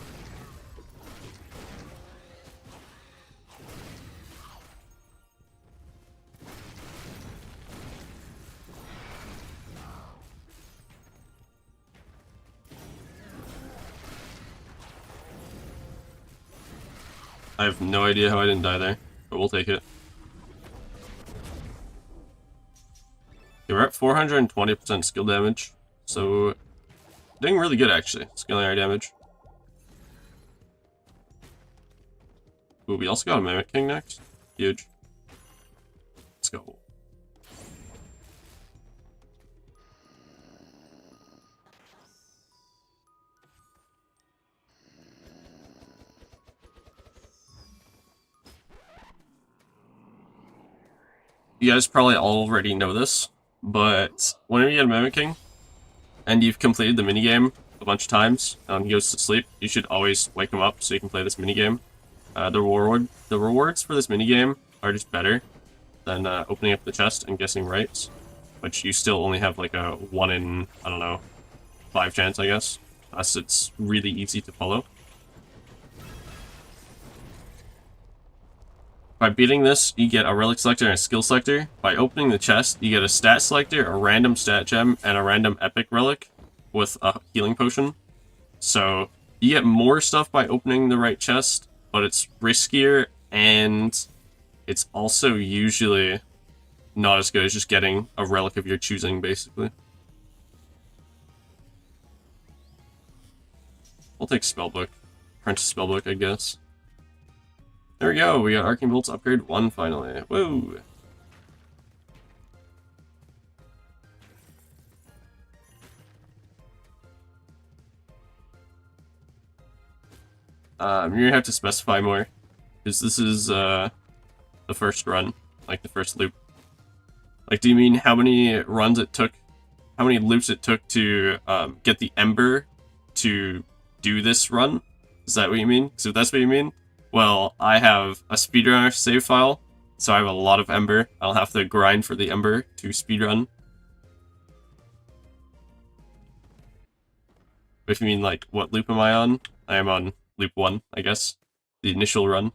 I have no idea how I didn't die there, but we'll take it. Okay, we're at 420% skill damage, so doing really good actually, scaling our damage. Ooh, we also got a Mimic King next. Huge. Let's go. You guys probably already know this, but whenever you get a Mimic King, and you've completed the minigame a bunch of times, and he goes to sleep, you should always wake him up so you can play this minigame. The rewards for this minigame are just better than opening up the chest and guessing rights, which you still only have like a 1 in, I don't know, 5 chance, I guess. Thus, it's really easy to follow. By beating this, you get a relic selector and a skill selector. By opening the chest, you get a stat selector, a random stat gem, and a random epic relic with a healing potion. So you get more stuff by opening the right chest, but it's riskier, and it's also usually not as good as just getting a relic of your choosing, basically. We'll take Spellbook. Apprentice Spellbook, I guess. There we go, we got Arcane Bolts upgrade 1 finally. Woo! You're gonna have to specify more, because this is the first run, like the first loop. Like, do you mean how many runs it took, how many loops it took to get the Ember to do this run? Is that what you mean? So if that's what you mean, well, I have a speedrunner save file, so I have a lot of Ember. I'll have to grind for the Ember to speedrun. If you mean, like, what loop am I on? I am on loop 1, I guess. The initial run.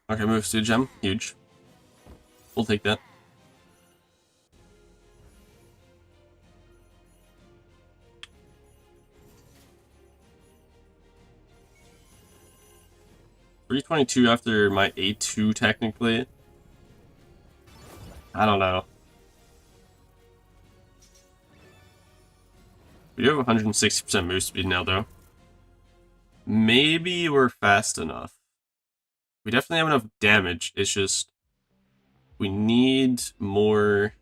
Okay, moves to gem. Huge. We'll take that. $322 after my A2, technically. I don't know. We do have 160% move speed now, though. Maybe we're fast enough. We definitely have enough damage, it's just... we need more...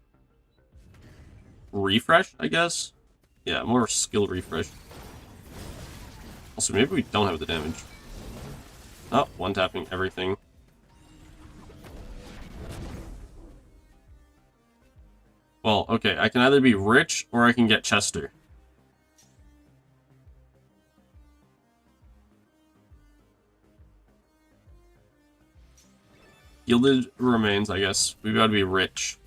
refresh, I guess? Yeah, more skill refresh. Also, maybe we don't have the damage. Oh, one-tapping everything. Well, okay, I can either be rich or I can get Chester. Gilded remains, I guess. We've got to be rich.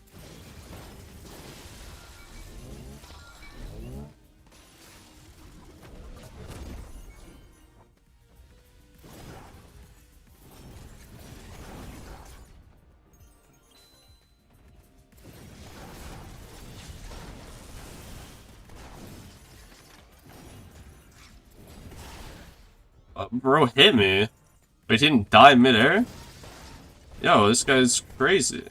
Bro hit me. But he didn't die midair? Yo, this guy's crazy.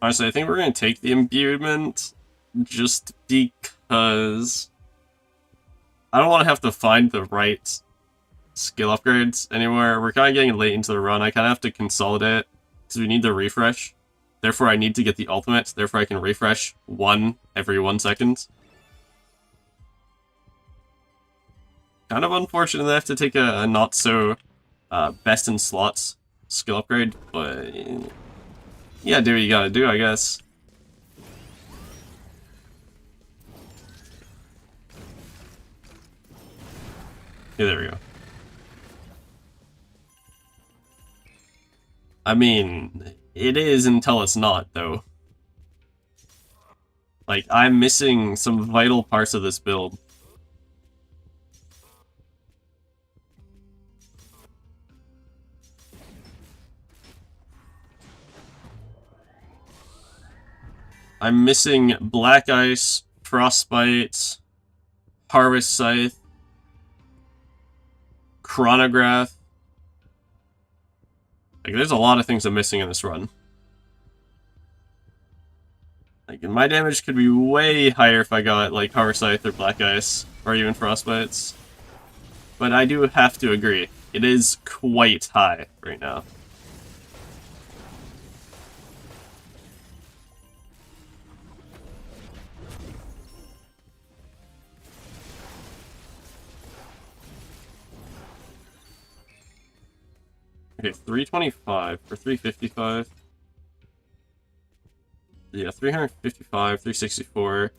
Honestly, I think we're gonna take the imbuement just because I don't want to have to find the right skill upgrades anywhere. We're kind of getting late into the run. I kind of have to consolidate because we need the refresh. Therefore, I need to get the ultimate. Therefore, I can refresh one every 1 second. Kind of unfortunate that I have to take a not so best in slots skill upgrade, but yeah, do what you gotta do, I guess. Yeah, there we go. I mean, it is until it's not, though. Like, I'm missing some vital parts of this build. I'm missing Black Ice, Frostbite, Harvest Scythe, Chronograph. Like, there's a lot of things I'm missing in this run. Like, my damage could be way higher if I got, like, Harvest Scythe or Black Ice, or even Frostbites. But I do have to agree, it is quite high right now. Okay, 325 or 355. Yeah, 355, 364.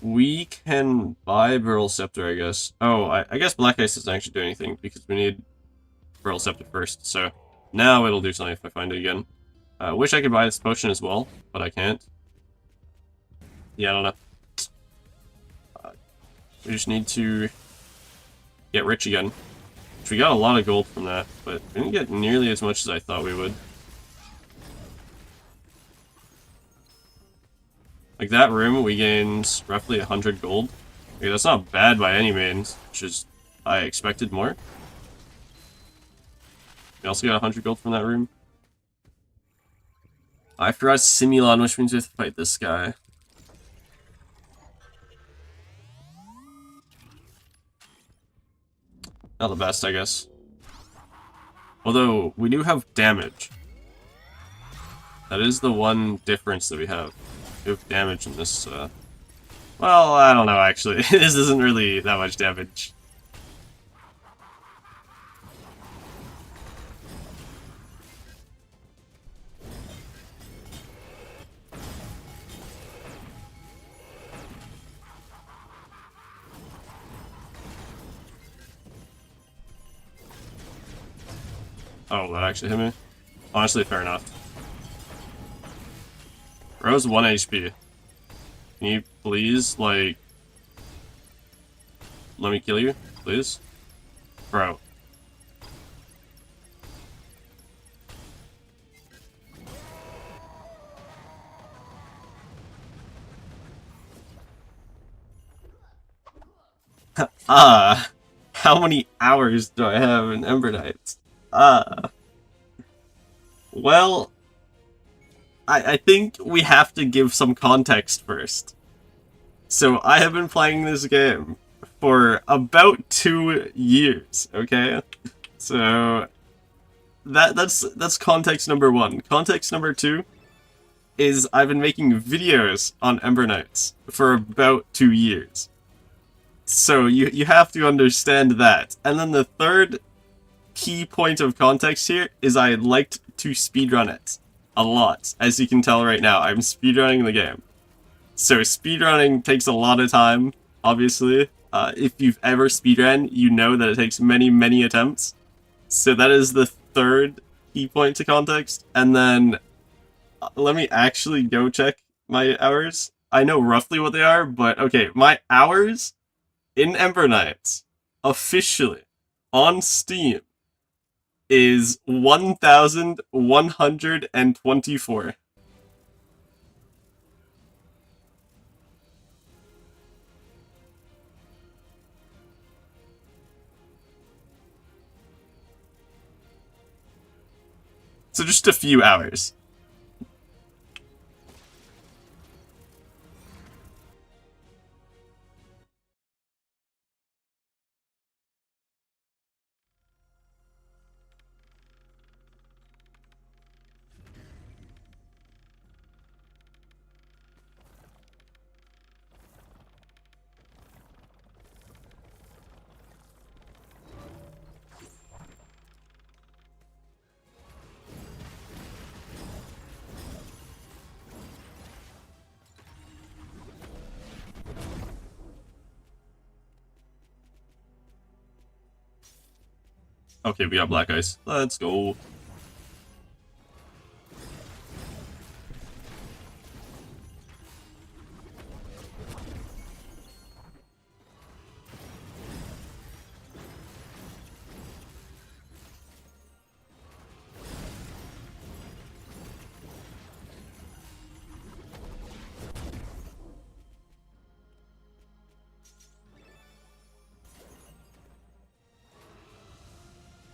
We can buy Burl Scepter, I guess. Oh, I guess Black Ice doesn't actually do anything because we need Burl Scepter first. So now it'll do something if I find it again. I wish I could buy this potion as well, but I can't. Yeah, I don't know. We just need to get rich again. Which we got a lot of gold from that, but we didn't get nearly as much as I thought we would. Like that room, we gained roughly 100 gold. Okay, that's not bad by any means, just I expected more. We also got 100 gold from that room. I forgot Simulon, which means we have to fight this guy. Not the best, I guess. Although, we do have damage. That is the one difference that we have. We have damage in this, well, I don't know, actually. This isn't really that much damage. Oh, that actually hit me? Honestly, fair enough. Rose 1 HP. Can you please, like... let me kill you? Please? Bro. How many hours do I have in Ember Knights? Well... I think we have to give some context first. So, I have been playing this game for about 2 years, okay? So, that's context number 1. Context number 2 is I've been making videos on Ember Knights for about 2 years. So, you have to understand that. And then the third key point of context here is I liked to speedrun it. A lot. As you can tell right now, I'm speedrunning the game. So speedrunning takes a lot of time, obviously. If you've ever speedrun, you know that it takes many, many attempts. So that is the third key point to context. And then, let me actually go check my hours. I know roughly what they are, but okay, my hours in Ember Knights, officially, on Steam, is 1,124. So just a few hours. Okay, we got black ice. Let's go.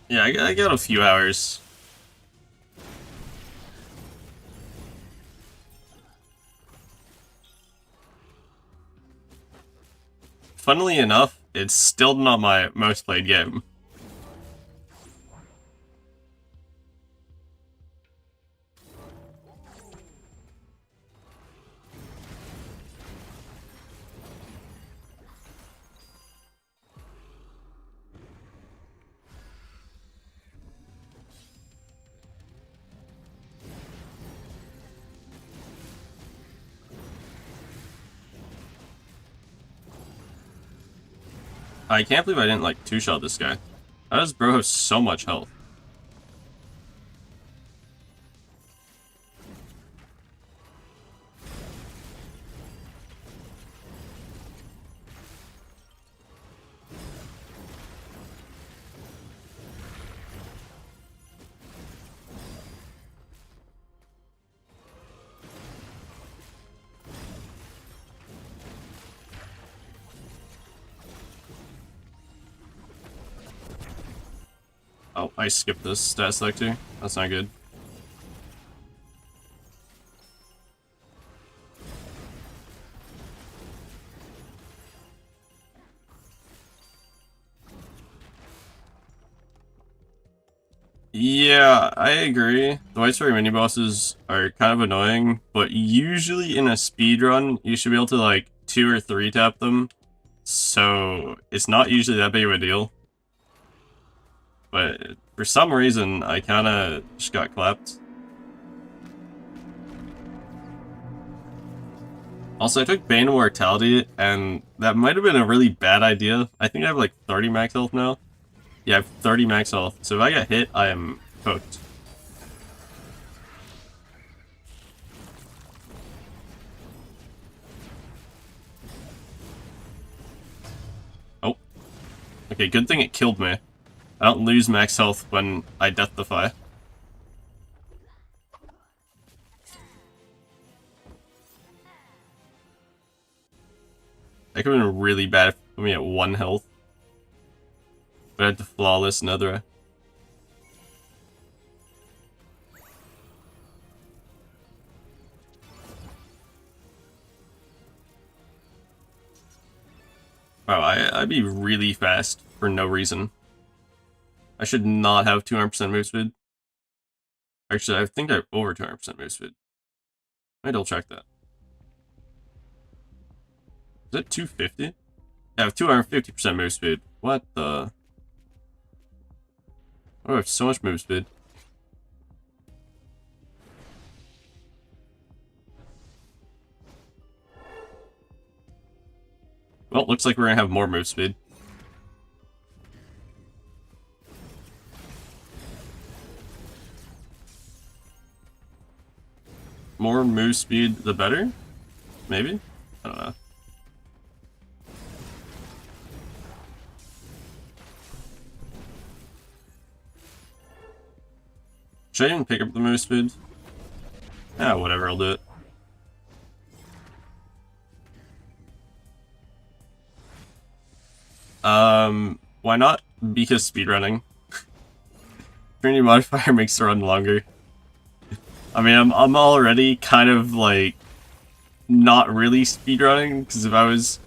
Yeah, I got a few hours. Funnily enough, it's still not my most played game. I can't believe I didn't, like, two-shot this guy. How does bro have so much health? Oh, I skipped this stat selector. That's not good. Yeah, I agree. The White Story mini bosses are kind of annoying, but usually in a speedrun, you should be able to like 2 or 3 tap them. So it's not usually that big of a deal. But for some reason, I kind of just got clapped. Also, I took Bane of Mortality, and that might have been a really bad idea. I think I have like 30 max health now. Yeah, I have 30 max health, so if I get hit, I am cooked. Oh. Okay, good thing it killed me. I don't lose max health when I death defy. That could have been really bad for me at 1 health. But I had to flawless another. Wow, I'd be really fast for no reason. I should not have 200% move speed. Actually, I think I have over 200% move speed. I double check that. Is it 250? I have 250% move speed. What the? Oh, I have so much move speed. Well, looks like we're gonna have more move speed. More move speed, the better? Maybe? I don't know. Should I even pick up the move speed? Ah, whatever, I'll do it. Why not? Because speedrunning. Trinity modifier makes the run longer. I mean, I'm already kind of like not really speedrunning, because if I was,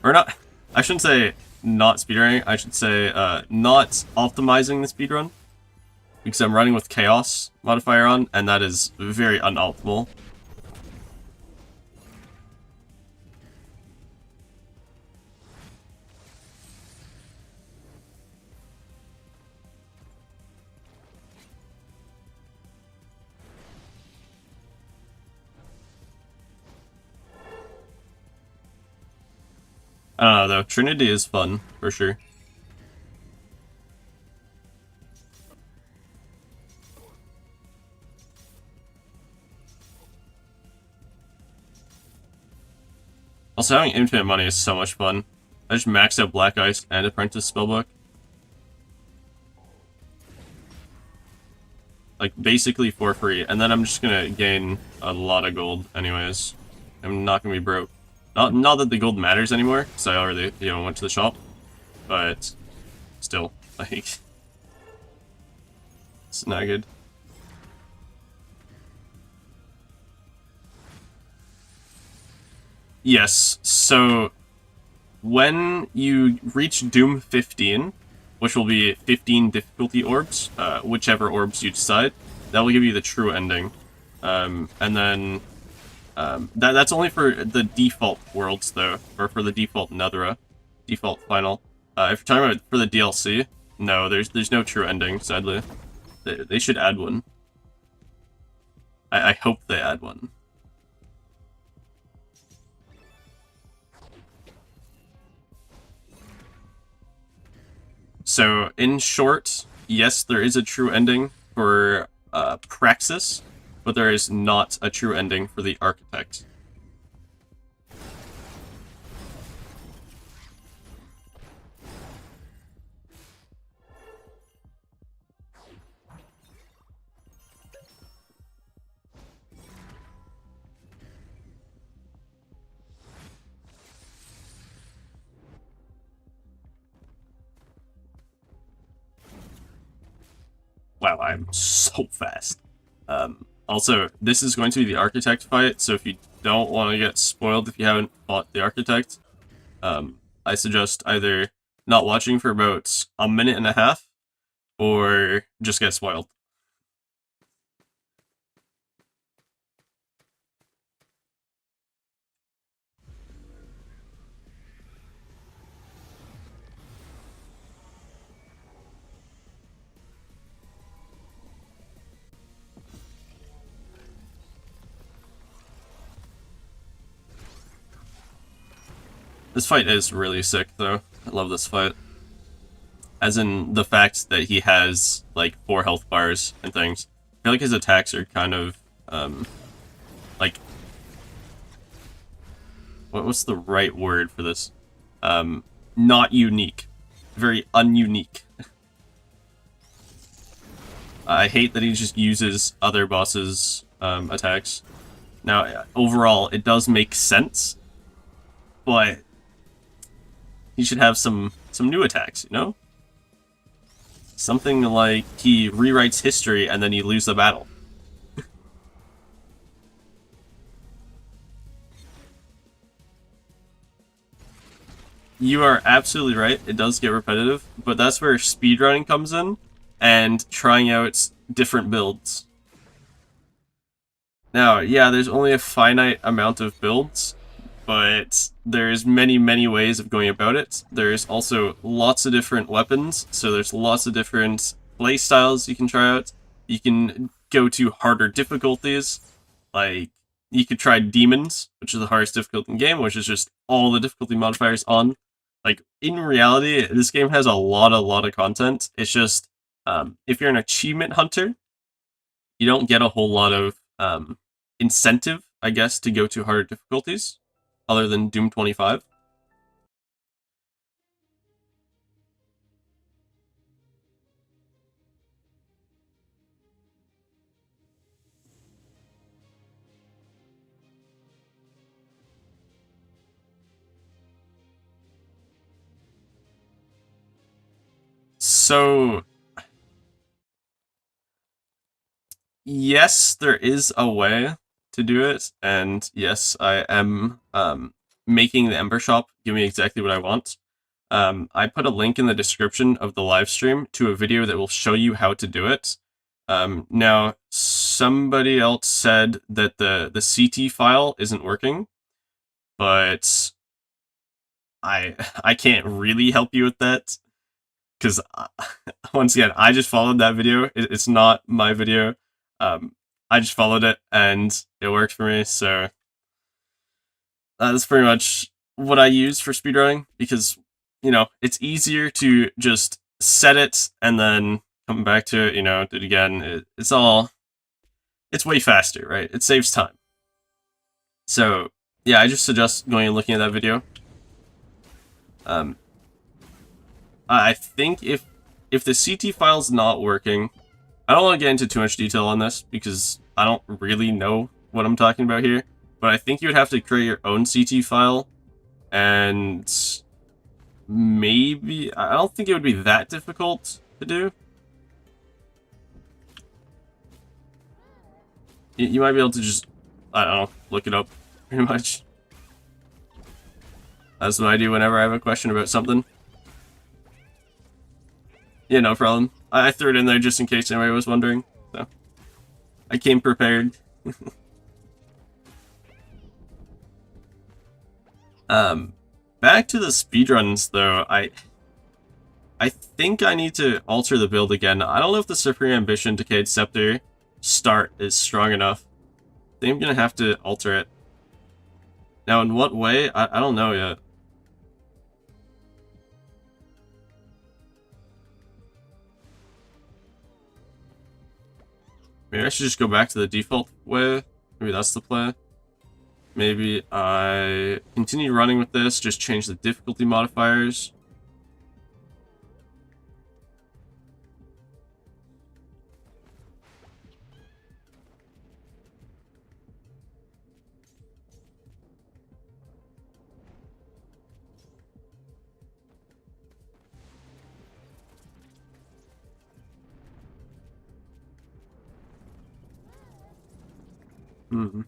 or not, I shouldn't say not speedrunning. I should say not optimizing the speedrun, because I'm running with chaos modifier on, and that is very unoptimal. I don't know though. Trinity is fun for sure. Also, having infinite money is so much fun. I just maxed out Black Ice and Apprentice Spellbook. Like, basically for free. And then I'm just gonna gain a lot of gold anyways. I'm not gonna be broke. Not that the gold matters anymore, because I already, went to the shop. But, still, like... It's not good. Yes, so when you reach Doom 15, which will be 15 difficulty orbs, whichever orbs you decide, that will give you the true ending. And then that's only for the default worlds, though, or for the default Nethera, default final. If you're talking about for the DLC, no, there's no true ending, sadly. They should add one. I hope they add one. So, in short, yes, there is a true ending for Praxis, but there is not a true ending for the Architect. Wow, I'm so fast. Also, this is going to be the Architect fight, so if you don't want to get spoiled if you haven't fought the Architect, I suggest either not watching for about a minute and a half, or just get spoiled. This fight is really sick, though. I love this fight. As in the fact that he has, like, 4 health bars and things. I feel like his attacks are kind of, like... What's the right word for this? Not unique. Very ununique. I hate that he just uses other bosses' attacks. Now, overall, it does make sense, but he should have some new attacks, you know? Something like he rewrites history and then you lose the battle. You are absolutely right, it does get repetitive, but that's where speedrunning comes in, and trying out different builds. Now, yeah, there's only a finite amount of builds, but there's many ways of going about it. There's also lots of different weapons, so there's lots of different play styles you can try out. You can go to harder difficulties, like you could try Demons, which is the hardest difficulty in the game, which is just all the difficulty modifiers on. Like, in reality, this game has a lot of content. It's just, if you're an achievement hunter, you don't get a whole lot of incentive, I guess, to go to harder difficulties, other than Doom 25. So, yes, there is a way to do it, and yes, I am making the Ember shop give me exactly what I want. I put a link in the description of the live stream to a video that will show you how to do it. Now, somebody else said that the CT file isn't working, but I can't really help you with that, because once again, I just followed that video. It's not my video. I just followed it, and it worked for me, so that's pretty much what I use for speedrunning, because, you know, it's easier to just set it and then come back to it, you know, do it again. It's way faster, right? It saves time. So, yeah, I just suggest going and looking at that video. I think if the CT file's not working, I don't want to get into too much detail on this because I don't really know what I'm talking about here, but I think you would have to create your own CT file, and maybe, I don't think it would be that difficult to do. You might be able to just, I don't know, look it up, pretty much. That's what I do whenever I have a question about something. Yeah, no problem. I threw it in there just in case anybody was wondering, so I came prepared. Back to the speedruns, though, I think I need to alter the build again. I don't know if the Supreme Ambition Decayed Scepter start is strong enough. I think I'm gonna have to alter it. Now, in what way? I don't know yet. Maybe I should just go back to the default way. Maybe that's the play. Maybe I continue running with this, just change the difficulty modifiers. Hmm.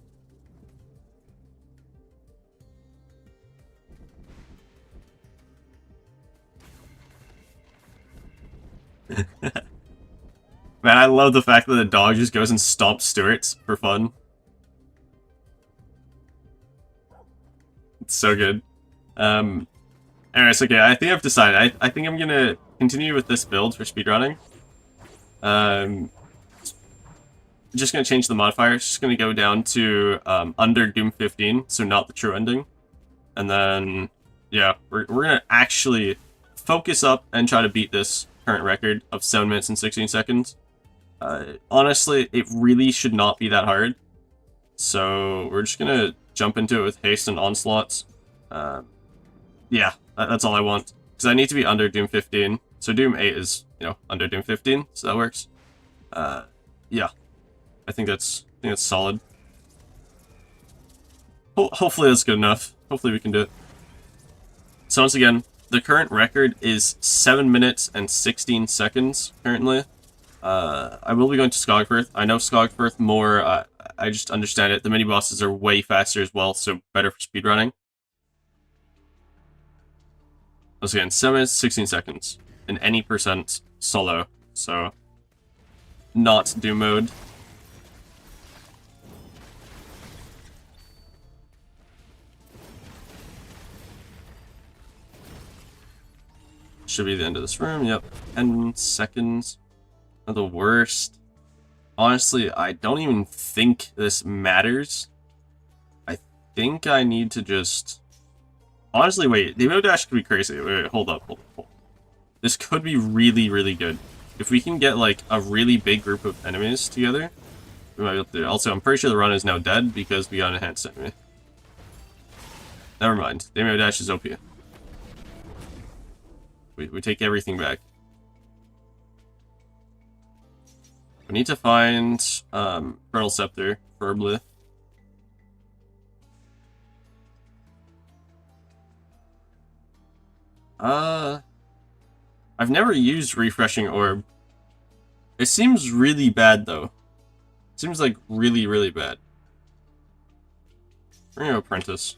Man, I love the fact that the dog just goes and stomps Stuarts for fun. It's so good. Anyways, okay, I think I've decided. I think I'm gonna continue with this build for speedrunning. Um, just gonna change the modifiers. Just gonna go down to under Doom 15, so not the true ending. And then, yeah, we're gonna actually focus up and try to beat this current record of 7 minutes and 16 seconds. Honestly, it really should not be that hard. So we're just gonna jump into it with haste and onslaughts. Yeah, that's all I want. Because I need to be under Doom 15. So Doom 8 is, under Doom 15, so that works. Yeah, I think that's solid. Hopefully that's good enough. Hopefully we can do it. So once again, the current record is 7 minutes and 16 seconds currently. I will be going to Skogfirth. I know Skogfirth more. I just understand it. The mini bosses are way faster as well, so better for speedrunning. Once again, 7 minutes, 16 seconds. In any percent solo, so not Doom mode. Should be the end of this room, yep. 10 seconds. Are the worst. Honestly, I don't even think this matters. I think I need to just... Honestly, wait, the Ember dash could be crazy. Wait, hold up. This could be really, really good. If we can get, like, a really big group of enemies together, we might be able to do it. Also, I'm pretty sure the run is now dead because we got an enhanced enemy. Never mind. The Ember dash is OP. We take everything back. We need to find Pearl Scepter, preferably. I've never used Refreshing Orb. It seems really bad, though. It seems like really, really bad. We're gonna go Apprentice.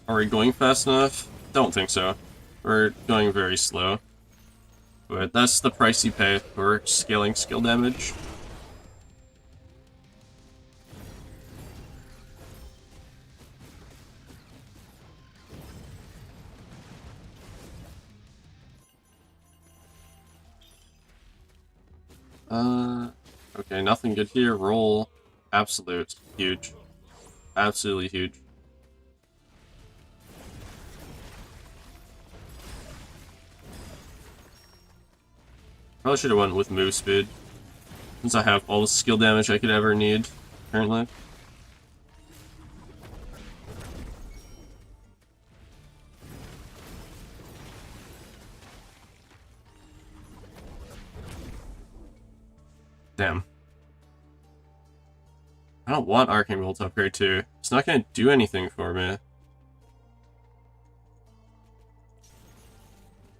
Are we going fast enough? Don't think so. We're going very slow. But that's the price you pay for scaling skill damage. Okay, nothing good here. Roll. Absolute. Huge. Absolutely huge. Probably should have went with move speed, since I have all the skill damage I could ever need, currently. Damn. I don't want Arcane Bolt to upgrade to. It's not gonna do anything for me.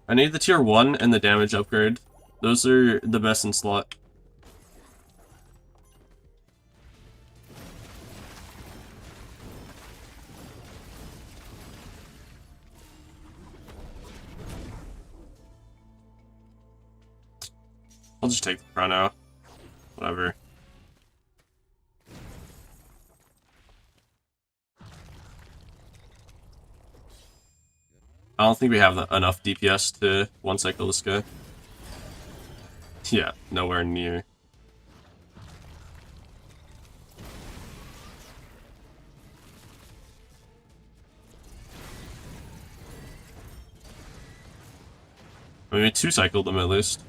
I need the tier 1 and the damage upgrade. Those are the best in slot. just take the chrono. Whatever. I don't think we have enough DPS to one-cycle this guy. Yeah, nowhere near. I mean, we two-cycled them at least.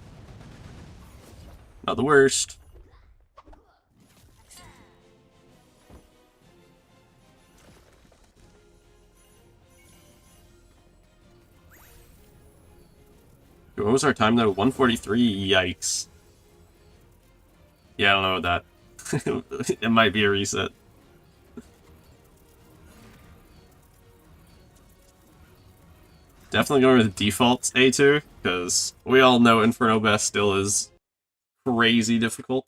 Not the worst. What was our time though? 143. Yikes. Yeah, I don't know about that. It might be a reset. Definitely going with the default A2, because we all know Inferno Best still is crazy difficult.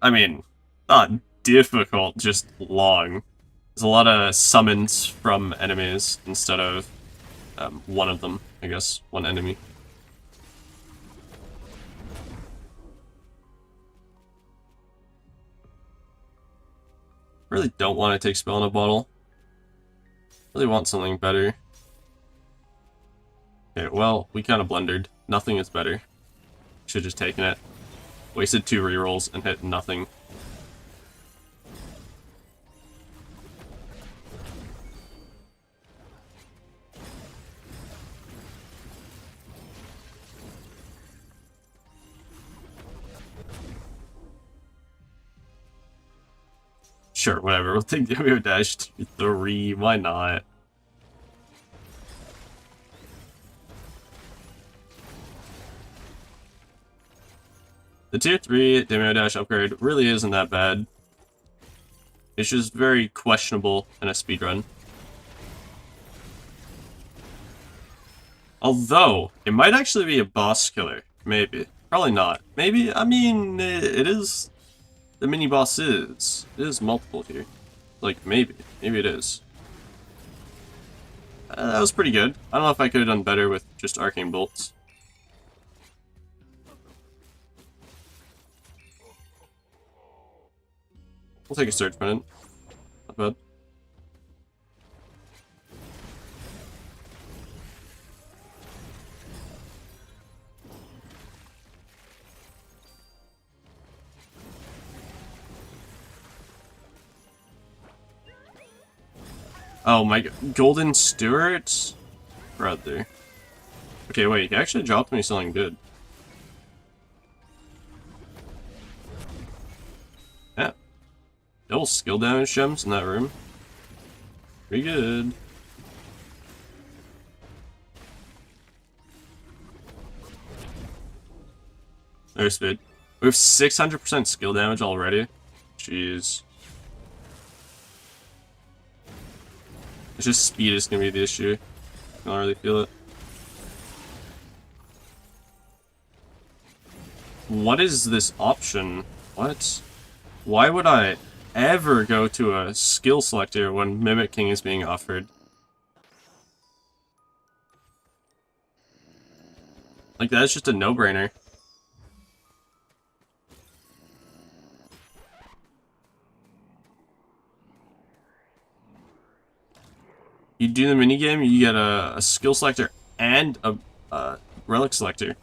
I mean, not difficult, just long. There's a lot of summons from enemies instead of one of them, I guess. One enemy. Really don't want to take spell in a bottle. Really want something better. Okay, well, we kind of blundered. Nothing is better. Should just taken it. Wasted 2 rerolls and hit nothing. Sure, whatever. We'll take Demio Dash 3. Why not? The tier 3 Demio Dash upgrade really isn't that bad. It's just very questionable in a speedrun. Although, it might actually be a boss killer. Maybe. Probably not. Maybe, I mean, it is... The mini-boss is. It is multiple here. Like, maybe. Maybe it is. That was pretty good. I don't know if I could have done better with just Arcane Bolts. We'll take a Surge Pendant. Not bad. Oh my god. Golden Stewart? Brother. Okay, wait, he actually dropped me something good. Yeah. Double skill damage gems in that room. Pretty good. There's speed. We have 600% skill damage already. Jeez. It's just speed is gonna be the issue. I don't really feel it. What is this option? What? Why would I ever go to a skill selector when Mimicking is being offered? Like, that's just a no-brainer. You do the minigame, you get a skill selector and a relic selector.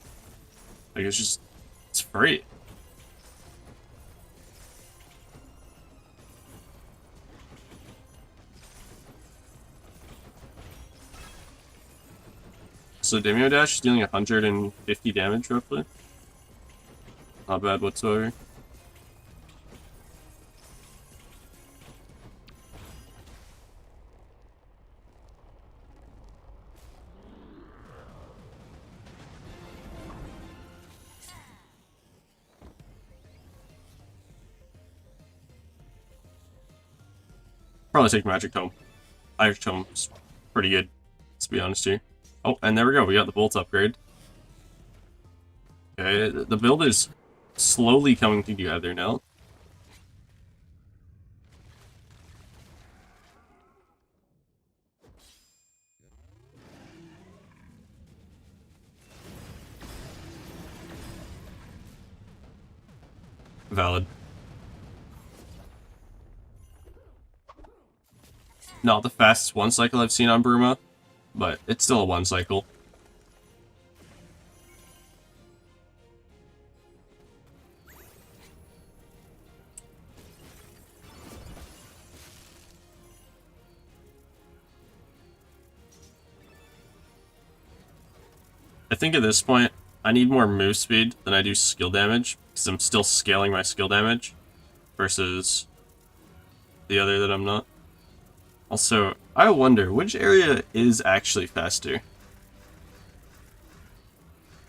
Like, it's just, it's free. So Demio Dash is dealing 150 damage roughly. Not bad whatsoever. Probably take Magic Tome. Magic Tome's pretty good, let's be honest here. Oh, and there we go, we got the Bolt upgrade. Okay, the build is slowly coming together now. Valid. Not the fastest one cycle I've seen on Bruma, but it's still a one cycle. I think at this point, I need more move speed than I do skill damage, because I'm still scaling my skill damage versus the other that I'm not. Also, I wonder, which area is actually faster?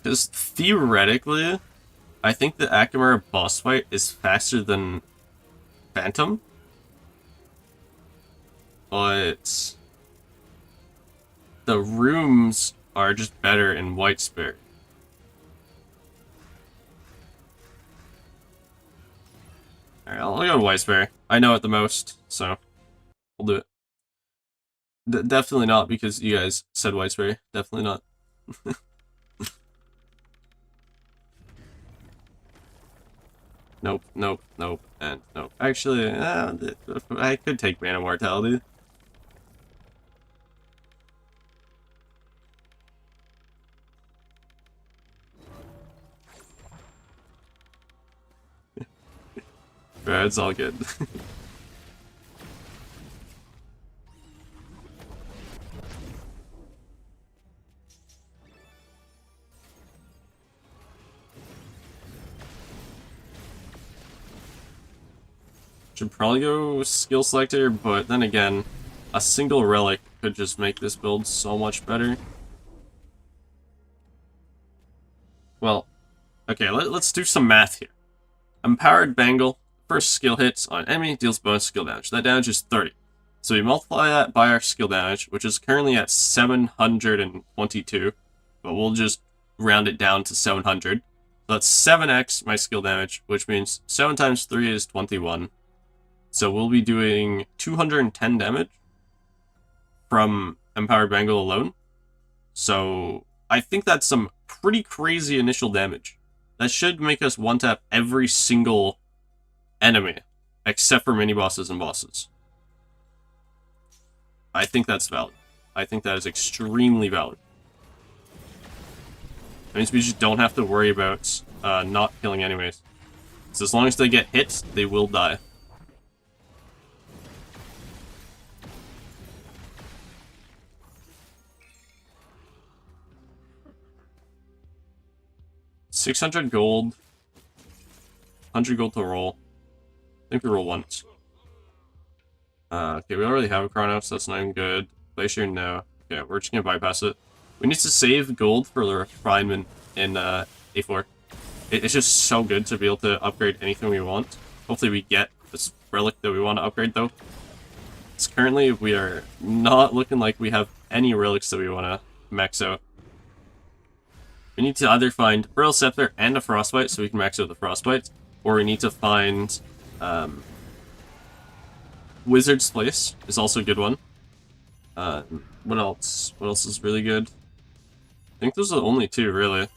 Because theoretically, I think the Akamura boss fight is faster than Phantom, but the rooms are just better in White Spirit. Alright, I'll go to White Spirit. I know it the most, so we'll do it. Definitely not because you guys said White Spirit. Definitely not. Nope, nope, nope, and nope. Actually, I could take Mana Mortality. Right, it's all good. Should probably go skill selector, but then again, a single relic could just make this build so much better. Well, okay, let's do some math here. Empowered Bangle, first skill hits on enemy deals bonus skill damage. That damage is 30. So we multiply that by our skill damage, which is currently at 722, but we'll just round it down to 700. So that's 7x my skill damage, which means 7 times 3 is 21. So we'll be doing 210 damage from Empowered Bangle alone. So I think that's some pretty crazy initial damage. That should make us one-tap every single enemy, except for mini-bosses and bosses. I think that's valid. I think that is extremely valid. That means we just don't have to worry about not killing enemies. So as long as they get hit, they will die. $600 gold, 100 gold to roll. I think we roll once. Okay, we already have a Chronos, so that's not even good. Glacier, no. Okay, we're just gonna bypass it. We need to save gold for the refinement in A4. It's just so good to be able to upgrade anything we want. Hopefully we get this relic that we want to upgrade, though. Because currently we are not looking like we have any relics that we want to max out. We need to either find Braille Scepter and a Frostbite so we can max out the Frostbite, or we need to find Wizard's Place is also a good one. What else? What else is really good? I think those are the only two, really.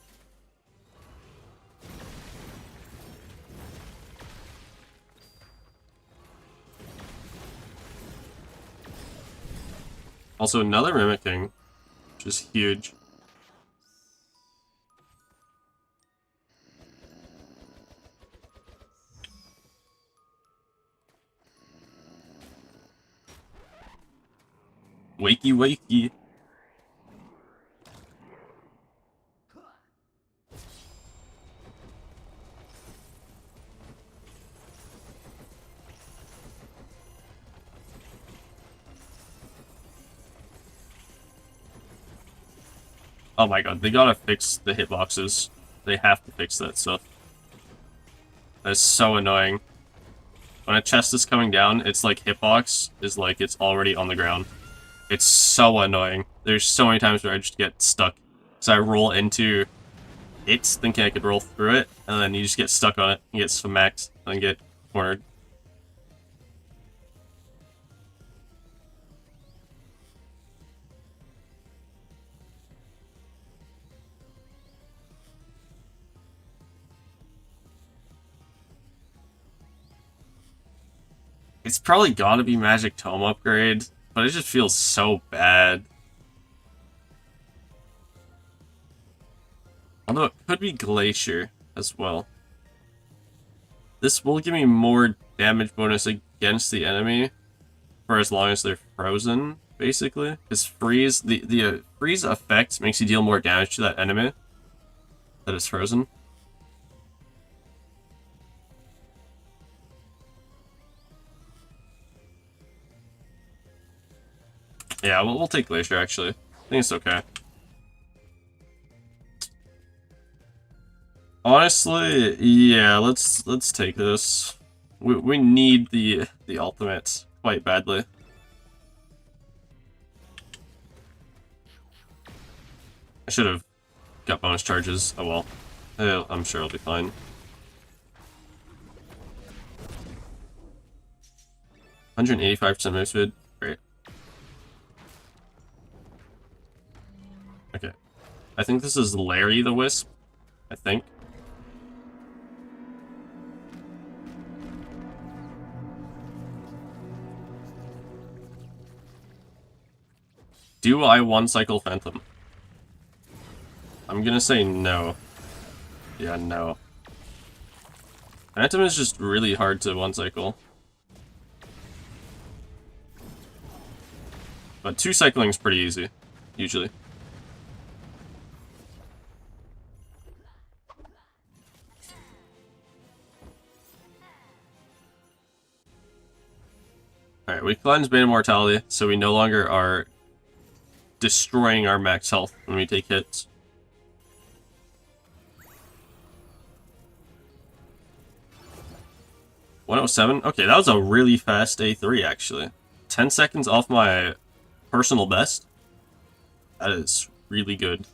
Also, another Mimicking, which is huge. Wakey, wakey. Oh my god, they gotta fix the hitboxes. They have to fix that stuff. That's so annoying. When a chest is coming down, it's like hitbox is like it's already on the ground. It's so annoying. There's so many times where I just get stuck. So I roll into it, thinking I could roll through it, and then you just get stuck on it, and get smacked, and get cornered. It's probably gotta be Magic Tome upgrade, but it just feels so bad. Although it could be Glacier as well. This will give me more damage bonus against the enemy for as long as they're frozen, basically. Because freeze, the freeze effect makes you deal more damage to that enemy that is frozen. Yeah, we'll take Glacier, actually. I think it's okay. Honestly, yeah, let's take this. We need the ultimate quite badly. I should have got bonus charges. Oh well. I'm sure it'll be fine. %85% move speed. Great. Okay. I think this is Larry the Wisp. I think. Do I one-cycle Phantom? I'm gonna say no. Yeah, no. Phantom is just really hard to one-cycle. But two-cycling is pretty easy, usually. Alright, we cleanse Bane Immortality, so we no longer are destroying our max health when we take hits. $107? Okay, that was a really fast A3, actually. 10 seconds off my personal best? That is really good.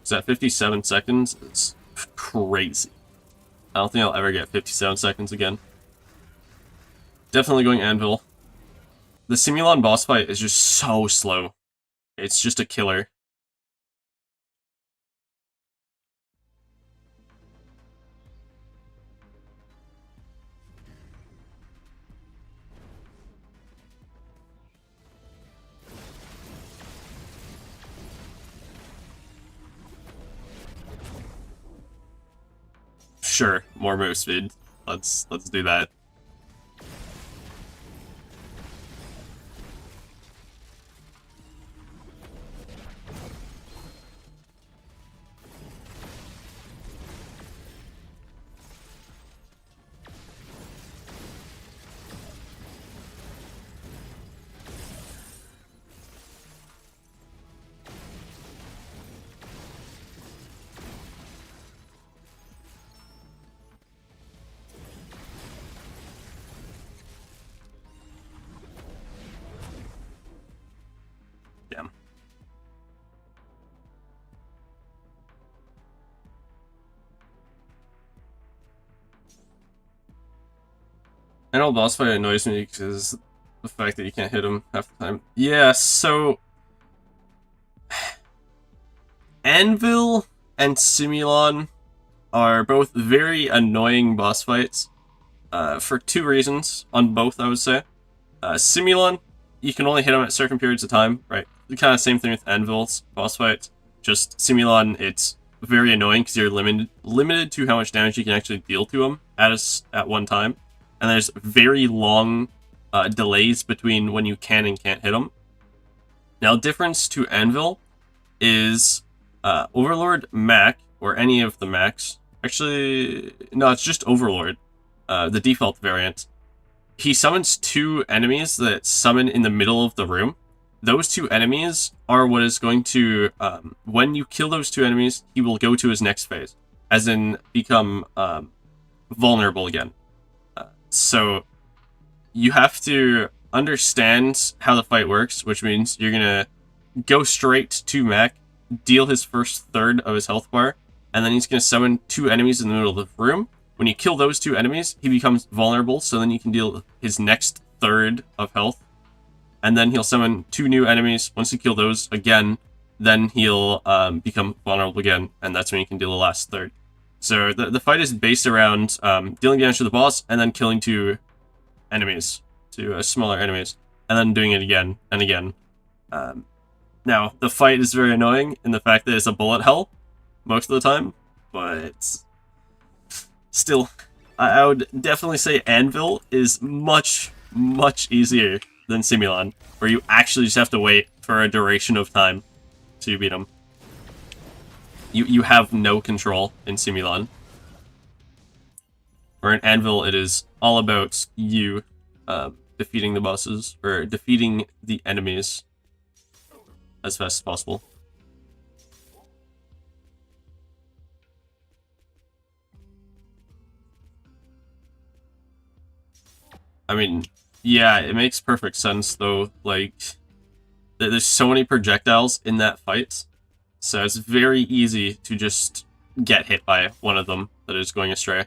Is that 57 seconds? It's crazy. I don't think I'll ever get 57 seconds again. Definitely going Anvil. The Simulon boss fight is just so slow. It's just a killer. Sure, more move speed. Let's do that. Damn. I know boss fight annoys me because the fact that you can't hit him half the time. Yeah, so Anvil and Simulon are both very annoying boss fights for two reasons, on both, I would say. Simulon, you can only hit them at certain periods of time, right? The kind of same thing with Anvil's boss fights. Just Simulon, it's very annoying because you're limited to how much damage you can actually deal to them at one time. And there's very long delays between when you can and can't hit them. Now, difference to Anvil is Overlord Mac, or any of the Macs. Actually, no, it's just Overlord, the default variant. He summons two enemies that summon in the middle of the room. Those two enemies are what is going to, when you kill those two enemies, he will go to his next phase, as in become vulnerable again. So you have to understand how the fight works, which means you're going to go straight to Mac, deal his first third of his health bar, and then he's going to summon two enemies in the middle of the room. When you kill those two enemies, he becomes vulnerable, so then you can deal his next third of health. And then he'll summon two new enemies. Once you kill those again, then he'll become vulnerable again, and that's when you can deal the last third. So the fight is based around dealing damage to the boss and then killing two enemies, two smaller enemies, and then doing it again and again. Now, the fight is very annoying in the fact that it's a bullet hell most of the time, but still, I would definitely say Anvil is much, much easier than Simulan, where you actually just have to wait for a duration of time to beat him. You have no control in Simulan. Or in Anvil, it is all about you defeating the bosses, or defeating the enemies as fast as possible. I mean, yeah, it makes perfect sense, though. Like, there's so many projectiles in that fight, so it's very easy to just get hit by one of them that is going astray.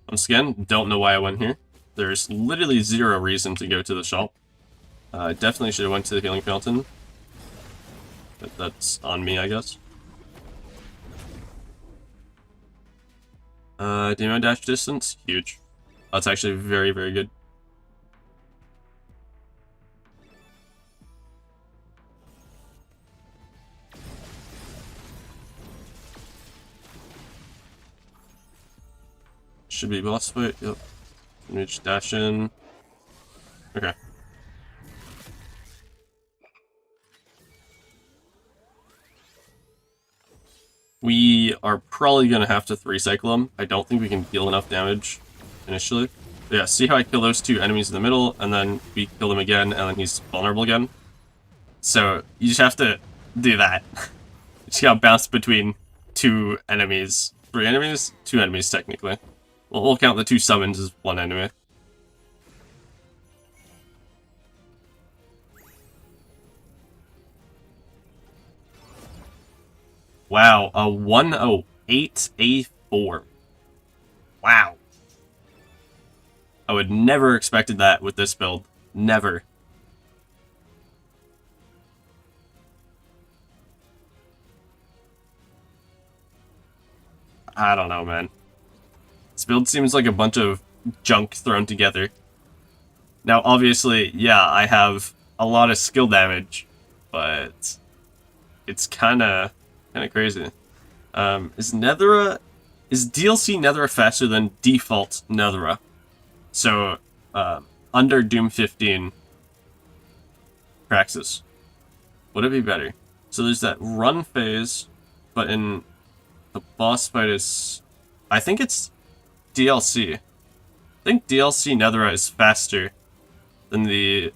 Once again, don't know why I went here. There's literally zero reason to go to the shop. I definitely should have went to the healing fountain. But that's on me, I guess. Demo dash distance, huge. That's actually very, very good. Should be boss fight, yep. Let me just dash in. Okay. We are probably going to have to 3-cycle him. I don't think we can deal enough damage initially. But yeah, see how I kill those two enemies in the middle, and then we kill them again, and then he's vulnerable again? So, you just have to do that. You just gotta bounce between two enemies. 3 enemies? 2 enemies, technically. We'll count the 2 summons as 1 enemy. Wow, a 108A4. Wow. I would never expected that with this build. Never. I don't know, man. This build seems like a bunch of junk thrown together. Now, obviously, yeah, I have a lot of skill damage, but it's kind of crazy. Is DLC Nethera faster than default Nethera? So, under Doom 15, Praxis, would it be better? So there's that run phase, but in the boss fight is, I think it's DLC. I think DLC Nethera is faster than the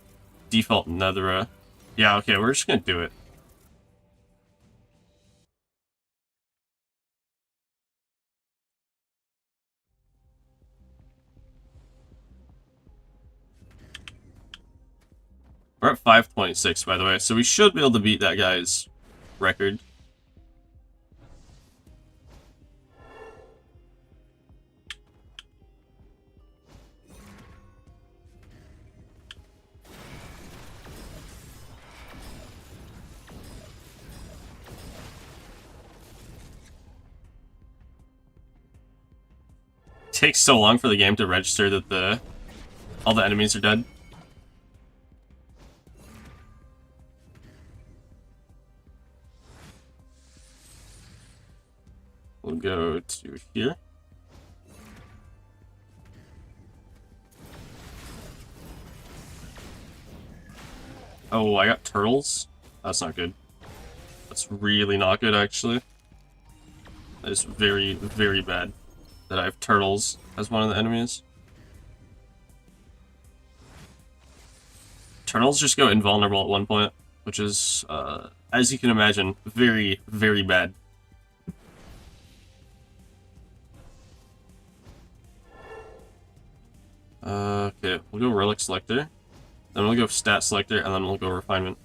default Nethera. Yeah, okay, we're just gonna do it. We're at 526, by the way, so we should be able to beat that guy's record. It takes so long for the game to register that all the enemies are dead. We'll go to here. Oh, I got turtles? That's not good. That's really not good, actually. That is very, very bad that I have turtles as one of the enemies. Turtles just go invulnerable at one point, which is, as you can imagine, very, very bad. Okay, we'll go Relic Selector. Then we'll go stat selector, and then we'll go refinement.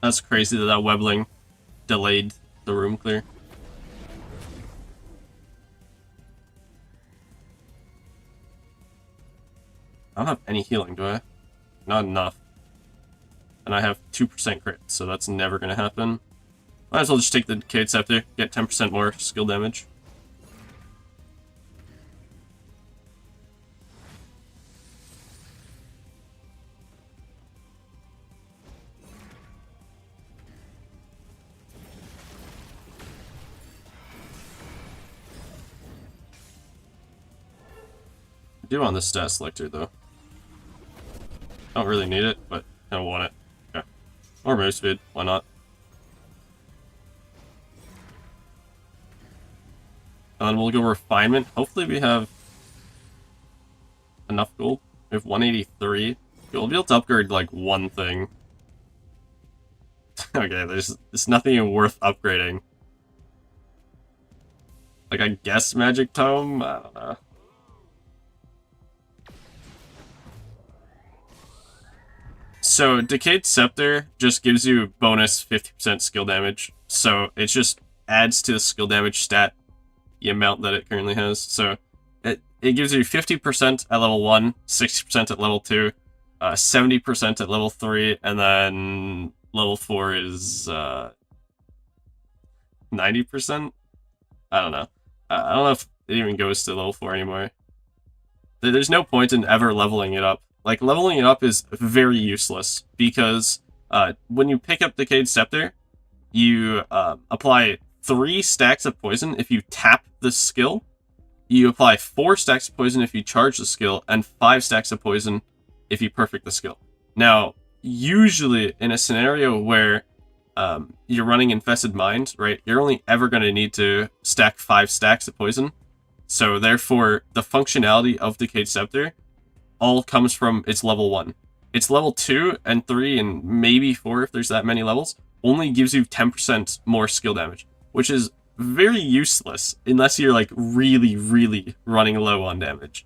That's crazy that webbling delayed the room clear. I don't have any healing, do I? Not enough. And I have 2% crit, so that's never going to happen. Might as well just take the Decayed Scepter, get 10% more skill damage. I do want this stat selector, though. Don't really need it, but I want it. Okay. Or move speed, why not? And then we'll go refinement. Hopefully we have enough gold. We have 183. We'll be able to upgrade like one thing. Okay, there's nothing worth upgrading. Like, I guess Magic Tome? I don't know. So, Decayed Scepter just gives you bonus 50% skill damage. So, it just adds to the skill damage stat the amount that it currently has. So, it gives you 50% at level 1, 60% at level 2, 70% at level 3, and then level 4 is 90%? I don't know. I don't know if it even goes to level 4 anymore. There's no point in ever leveling it up. Like, leveling it up is very useless, because when you pick up Decayed Scepter, you apply 3 stacks of poison if you tap the skill, you apply 4 stacks of poison if you charge the skill, and 5 stacks of poison if you perfect the skill. Now, usually in a scenario where you're running Infested Mind, right, you're only ever going to need to stack 5 stacks of poison. So therefore, the functionality of Decayed Scepter all comes from its level 1. Its level 2 and 3 and maybe 4, if there's that many levels, only gives you 10% more skill damage, which is very useless unless you're like really running low on damage.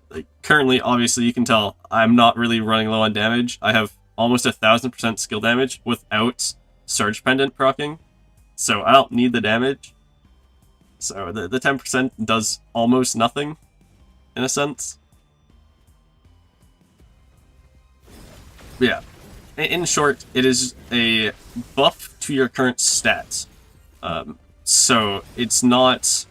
Like, currently, obviously, you can tell I'm not really running low on damage. I have almost 1000% skill damage without Surge Pendant proccing, so I don't need the damage. So the 10% does almost nothing, in a sense. Yeah. In short, it is a buff to your current stats. So it's not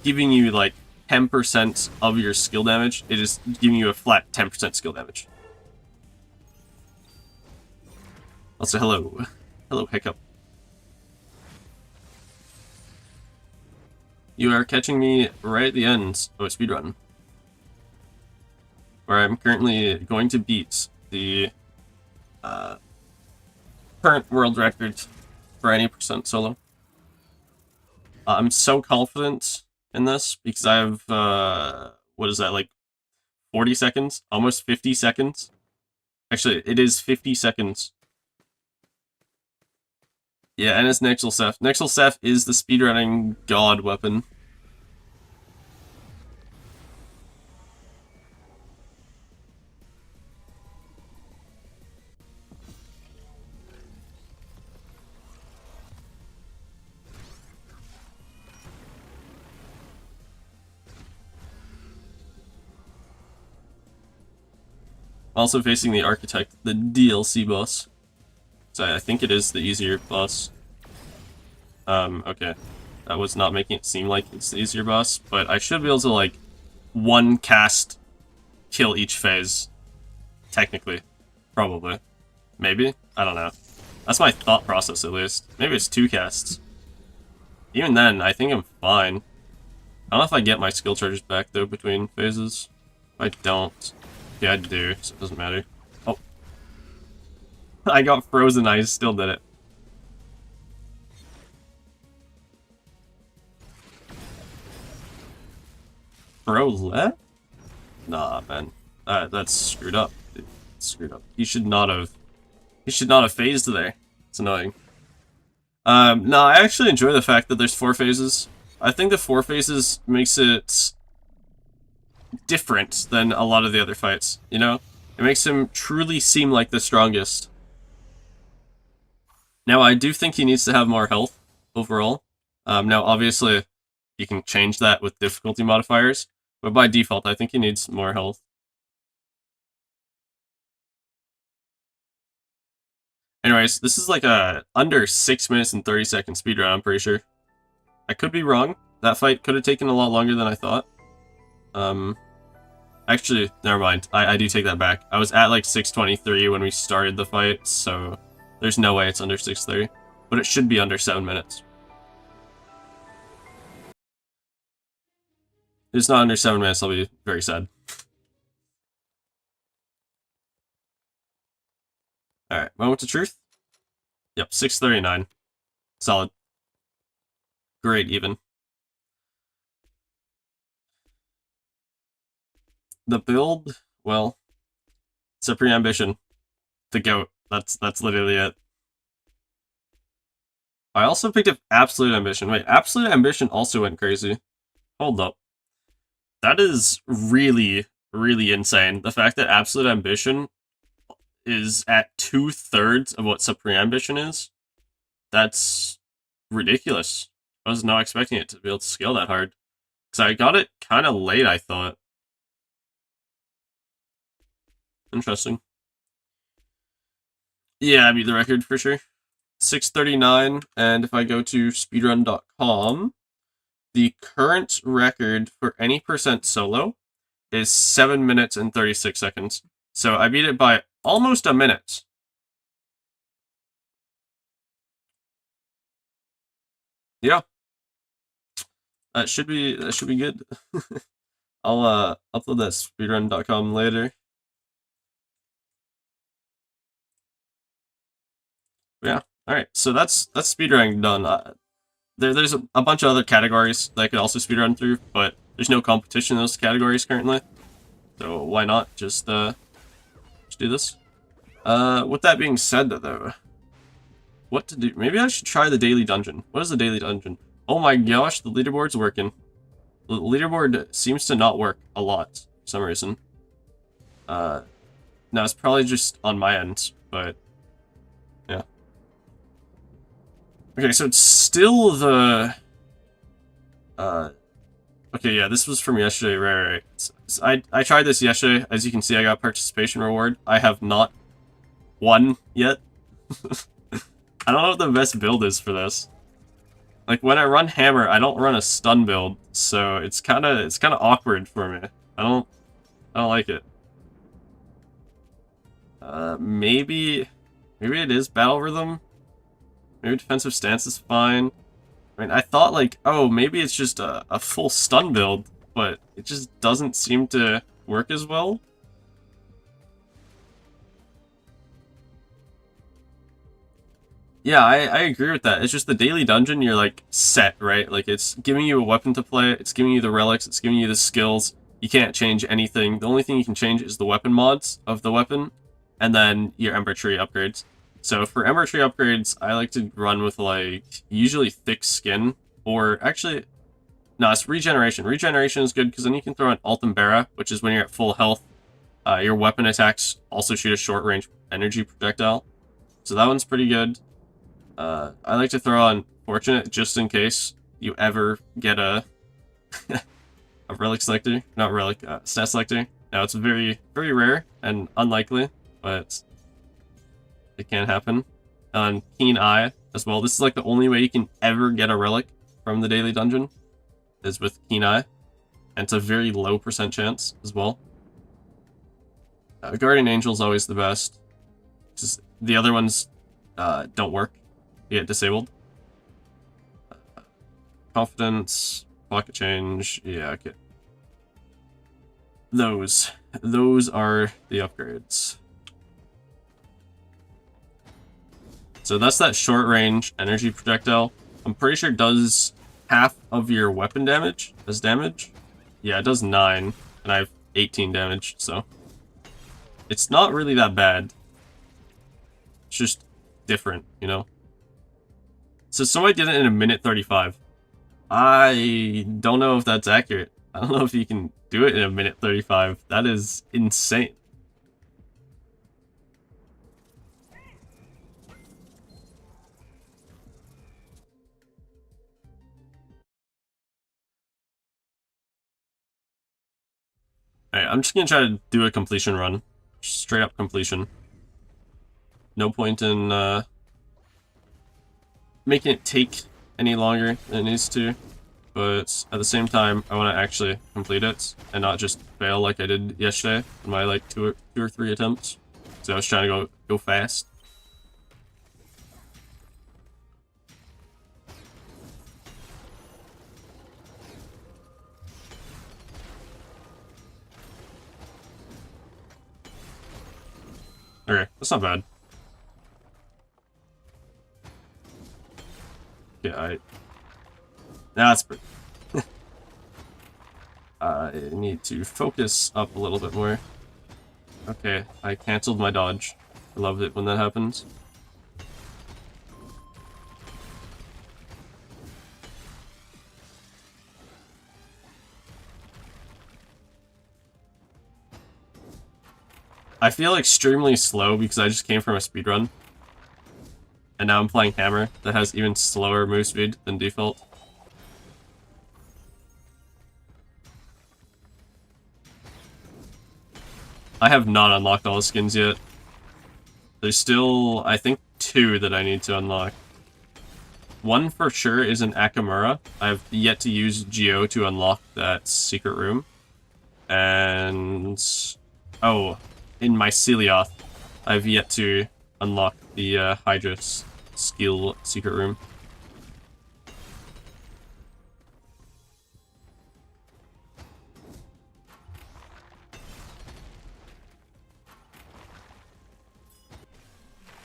giving you like 10% of your skill damage. It is giving you a flat 10% skill damage. Also, hello. Hello, Hiccup. You are catching me right at the end of a speedrun, where I'm currently going to beat the current world record for any percent solo. I'm so confident in this because I have, what is that, like 40 seconds? Almost 50 seconds? Actually, it is 50 seconds. Yeah, and it's Nexal Seth. Nexal Seth is the speedrunning god weapon. Also facing the Architect, the DLC boss. So I think it is the easier boss. Okay. That was not making it seem like it's the easier boss, but I should be able to, like, one cast kill each phase. Technically. Probably. Maybe? I don't know. That's my thought process, at least. Maybe it's 2 casts. Even then, I think I'm fine. I don't know if I get my skill charges back, though, between phases. If I don't... Yeah, I do, so it doesn't matter. Oh. I got frozen, I still did it. Bro left? Nah, man. That's screwed up. Dude. Screwed up. He should not have phased there. It's annoying. No, I actually enjoy the fact that there's 4 phases. I think the 4 phases makes it different than a lot of the other fights, you know? It makes him truly seem like the strongest. Now, I do think he needs to have more health overall. Now, obviously, you can change that with difficulty modifiers, but by default, I think he needs more health. Anyways, this is like a under 6 minutes and 30 second speedrun, I'm pretty sure. I could be wrong. That fight could have taken a lot longer than I thought. Actually, never mind. I do take that back. I was at like 6:23 when we started the fight, so there's no way it's under 6:30. But it should be under 7 minutes. If it's not under 7 minutes, I'll be very sad. Alright, moment to truth. Yep, 6:39. Solid. Great, even. The build, well, Supreme Ambition. The GOAT. That's literally it. I also picked up Absolute Ambition. Wait, Absolute Ambition also went crazy. Hold up. That is really, really insane. The fact that Absolute Ambition is at 2/3 of what Supreme Ambition is, that's ridiculous. I was not expecting it to be able to scale that hard. Because I got it kind of late, I thought. Interesting. Yeah, I beat the record for sure. 6:39, and if I go to speedrun.com, the current record for any percent solo is 7 minutes and 36 seconds. So I beat it by almost a minute. Yeah. That should be good. I'll upload that speedrun.com later. Yeah. Alright, so that's speedrunning done. There's a bunch of other categories that I could also speedrun through, but there's no competition in those categories currently. So why not just do this? With that being said, though, what to do? Maybe I should try the daily dungeon. What is the daily dungeon? Oh my gosh, the leaderboard's working. The leaderboard seems to not work a lot for some reason. No, it's probably just on my end, but yeah. Okay, so it's still the okay, yeah, this was from yesterday, right. I tried this yesterday. As you can see, I got participation reward. I have not won yet. I don't know what the best build is for this. Like, when I run hammer, I don't run a stun build, so it's kind of awkward for me. I don't like it. Maybe it is battle rhythm. Maybe defensive stance is fine. I mean, I thought like, oh, maybe it's just a full stun build, but it just doesn't seem to work as well. Yeah, I agree with that. It's just the daily dungeon, you're like set, right? Like, it's giving you a weapon to play, it's giving you the relics, it's giving you the skills. You can't change anything. The only thing you can change is the weapon mods of the weapon, and then your Ember tree upgrades. So for Ember tree upgrades, I like to run with like usually thick skin, or actually, no, it's regeneration. Regeneration is good because then you can throw an Altenbera, which is when you're at full health. Your weapon attacks also shoot a short range energy projectile, so that one's pretty good. I like to throw on Fortunate just in case you ever get a a relic selector, not relic, stat selector. Now it's very, very rare and unlikely, but it can happen. On Keen Eye as well. This is like the only way you can ever get a relic from the daily dungeon is with Keen Eye, and it's a very low % chance as well. Guardian Angel is always the best. Just the other ones don't work. You get disabled. Confidence, pocket change, yeah, okay. Those are the upgrades. So that's that short range energy projectile. I'm pretty sure it does half of your weapon damage as damage. Yeah, it does 9, and I have 18 damage, so it's not really that bad. It's just different, you know? So somebody did it in a minute 35. I don't know if that's accurate. I don't know if you can do it in a minute 35. That is insane. Alright, I'm just gonna try to do a completion run. Straight up completion. No point in making it take any longer than it needs to. But at the same time, I want to actually complete it and not just fail like I did yesterday in my like two or three attempts. So I was trying to go fast. Okay, that's not bad. Yeah, that's pretty. I need to focus up a little bit more. Okay, I canceled my dodge. I love it when that happens. I feel extremely slow because I just came from a speedrun. And now I'm playing Hammer that has even slower move speed than default. I have not unlocked all the skins yet. There's still, I think, 2 that I need to unlock. One for sure is an Akamura. I've yet to use Geo to unlock that secret room. And... oh, in my Myceliath, I've yet to unlock the Hydra skill secret room.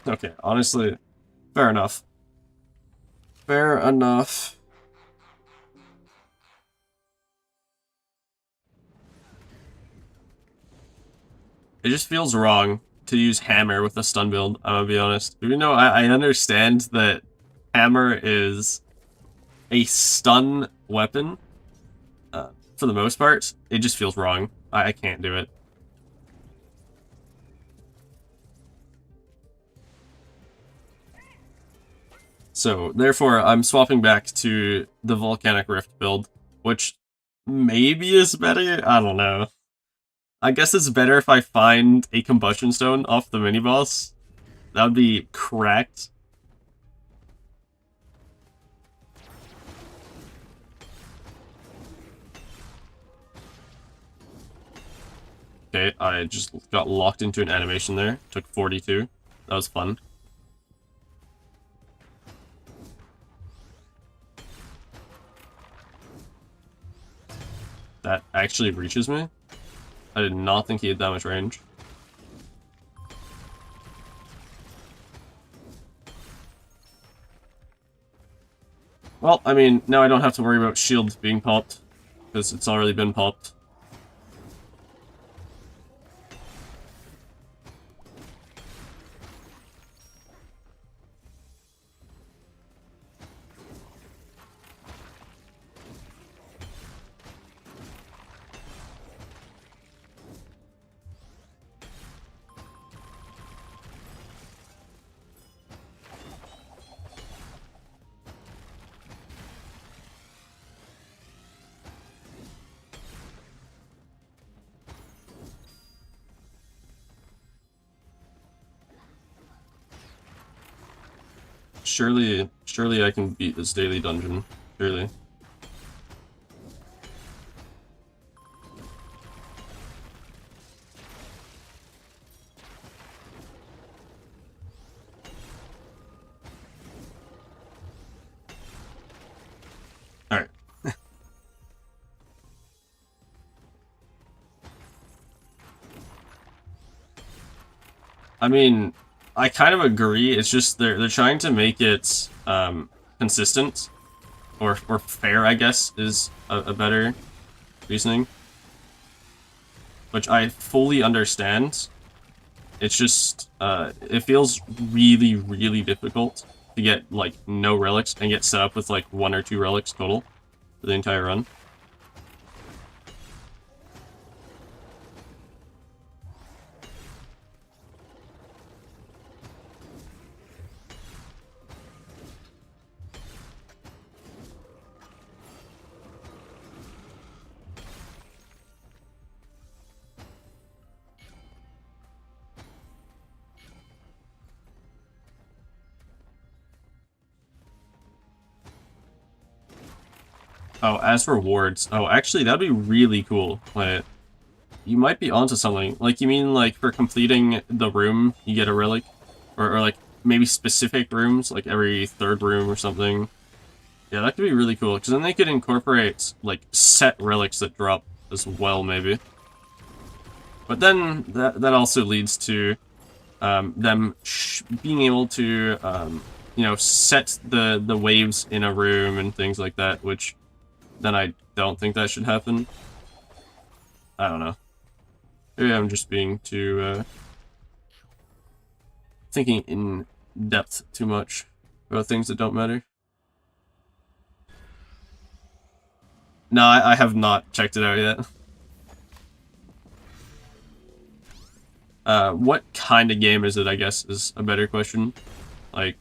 Okay, honestly, fair enough. Fair enough. It just feels wrong to use Hammer with a stun build, I'm gonna be honest. Even though I understand that Hammer is a stun weapon, for the most part, it just feels wrong. I can't do it. So, therefore, I'm swapping back to the Volcanic Rift build, which maybe is better? I don't know. I guess it's better if I find a Combustion Stone off the mini-boss. That would be cracked. Okay, I just got locked into an animation there. Took 42. That was fun. That actually reaches me? I did not think he had that much range. Well, I mean, now I don't have to worry about shields being popped, because it's already been popped. Surely I can beat this daily dungeon. Surely. Alright. I mean, I kind of agree. It's just they're trying to make it consistent or fair, I guess, is a better reasoning. Which I fully understand. It's just it feels really, really difficult to get, like, no relics and get set up with, like, 1 or 2 relics total for the entire run. Oh, as for rewards, oh, actually, that'd be really cool. Like, you might be onto something. Like, you mean, like, for completing the room, you get a relic? Or like, maybe specific rooms, like every 3rd room or something. Yeah, that could be really cool, because then they could incorporate, like, set relics that drop as well, maybe. But then, that also leads to them being able to, you know, set the waves in a room and things like that, which then I don't think that should happen. I don't know. Maybe I'm just being too, thinking in depth too much about things that don't matter. No, I have not checked it out yet. What kind of game is it, I guess, is a better question. Like,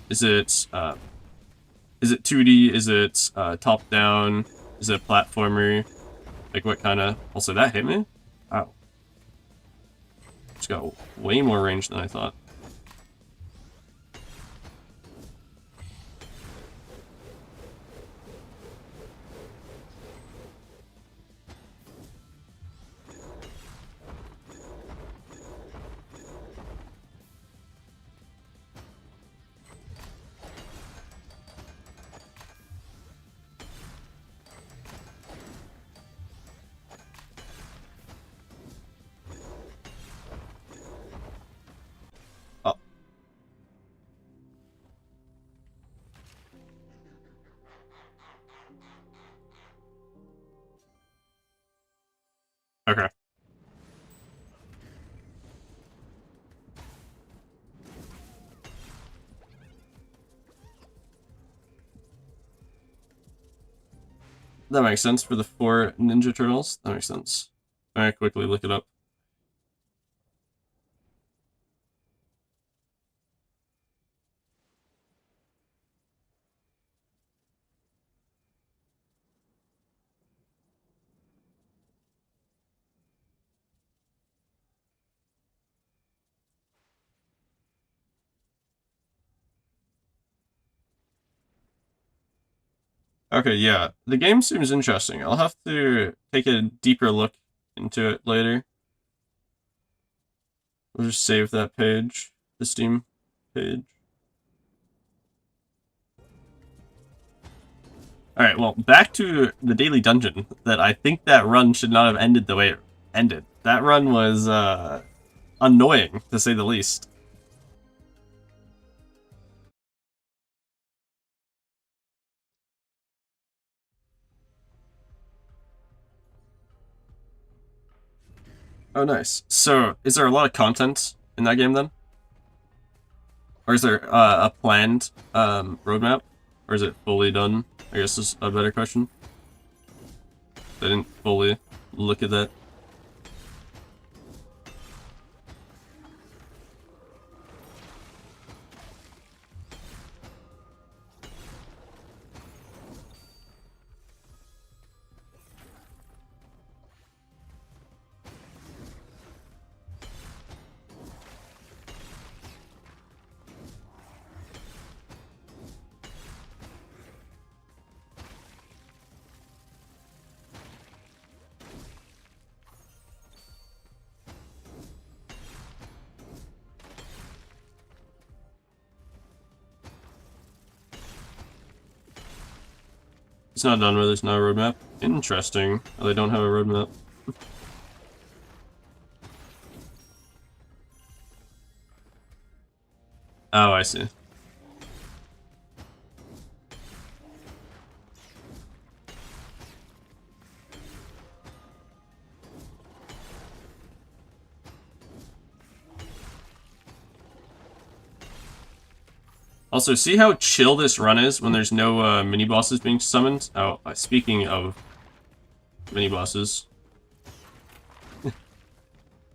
is it 2D? Is it top-down? Is it a platformer? Like, what kind of... Also, that hit me? Wow. It's got way more range than I thought. Oh, okay. That makes sense for the 4 Ninja Turtles. That makes sense. Alright, quickly look it up. Okay, yeah. The game seems interesting. I'll have to take a deeper look into it later. We'll just save that page, the Steam page. Alright, well, back to the daily dungeon, that I think that run should not have ended the way it ended. That run was, annoying, to say the least. Oh, nice. So, is there a lot of content in that game, then? Or is there, a planned, roadmap? Or is it fully done? I guess is a better question. I didn't fully look at that. It's not done where there's no roadmap. Interesting. Oh, they don't have a roadmap. Oh, I see. Also, see how chill this run is when there's no mini-bosses being summoned? Oh, speaking of mini-bosses.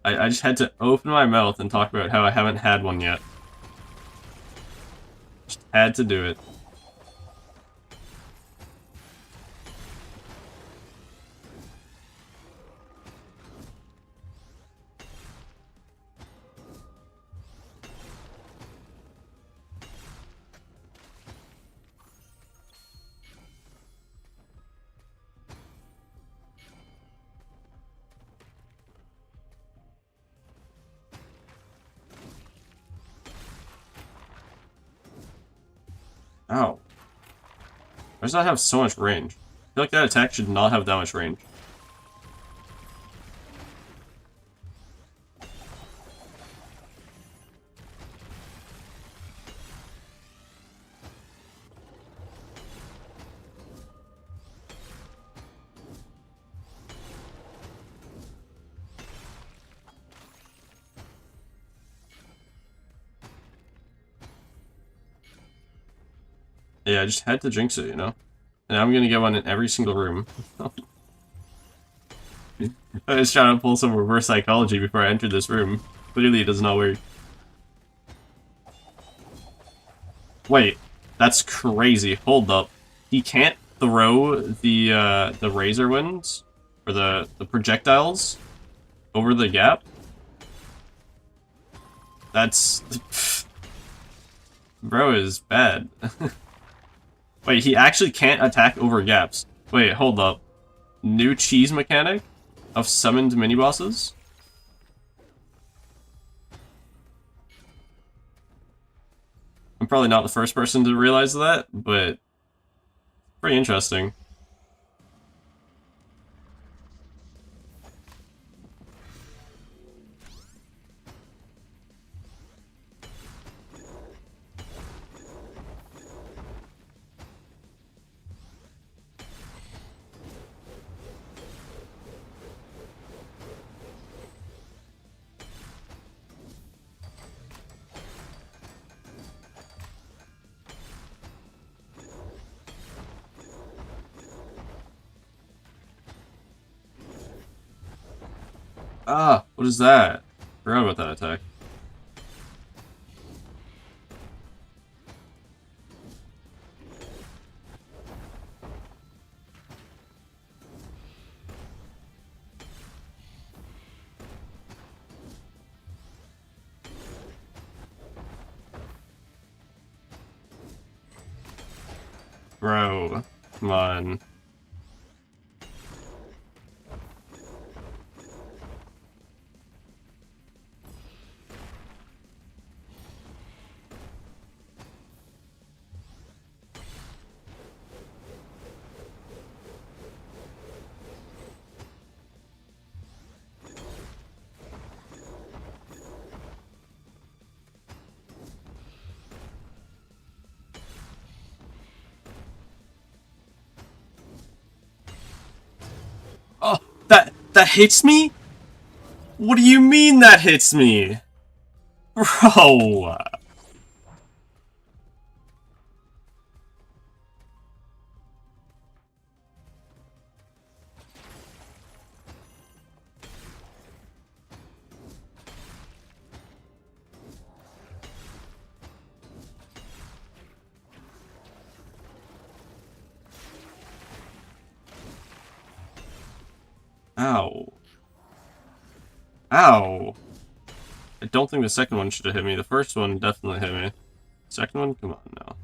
I just had to open my mouth and talk about how I haven't had one yet. Just had to do it. Ow. Why does that have so much range? I feel like that attack should not have that much range. Yeah, I just had to jinx it, you know? And I'm gonna get one in every single room. I was trying to pull some reverse psychology before I entered this room. Clearly it does not work. Wait, that's crazy. Hold up. He can't throw the razor winds or the projectiles over the gap? That's bro is bad. Wait, he actually can't attack over gaps. Wait, hold up. New cheese mechanic of summoned mini-bosses? I'm probably not the first person to realize that, but pretty interesting. Ah, what is that? Forgot about that attack. Bro, come on. Oh, that hits me? What do you mean that hits me? Bro. Ow. Ow. I don't think the second one should have hit me. The first one definitely hit me. Second one? Come on now.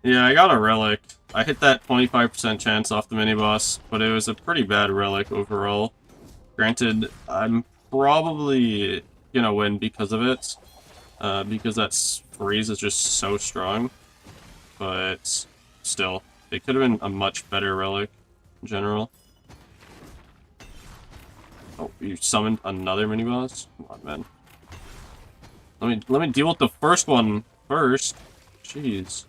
Yeah, I got a relic. I hit that 25% chance off the mini-boss, but it was a pretty bad relic overall. Granted, I'm probably gonna win because of it, because that freeze is just so strong, but still, it could have been a much better relic. in general. Oh, you summoned another mini boss? Come on, man. Let me deal with the first one first. Jeez.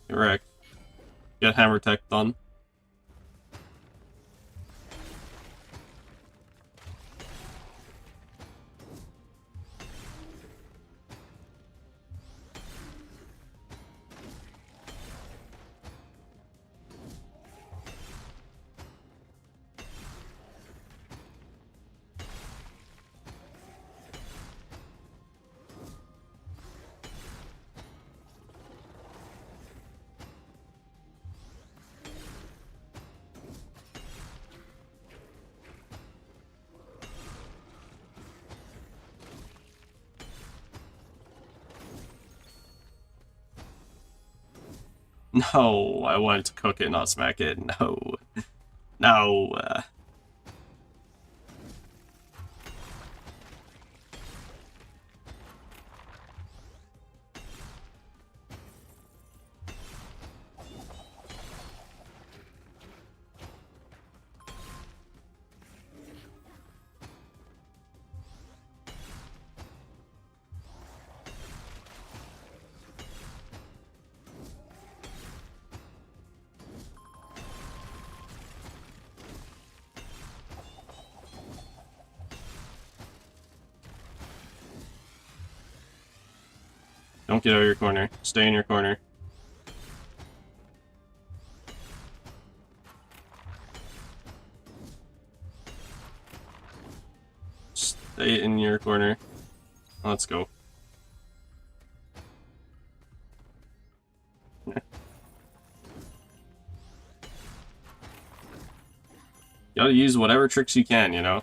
Get wrecked. Get hammer tech done. No, I wanted to cook it, not smack it. No. No. Don't get out of your corner. Stay in your corner. Stay in your corner. Let's go. You gotta use whatever tricks you can, you know?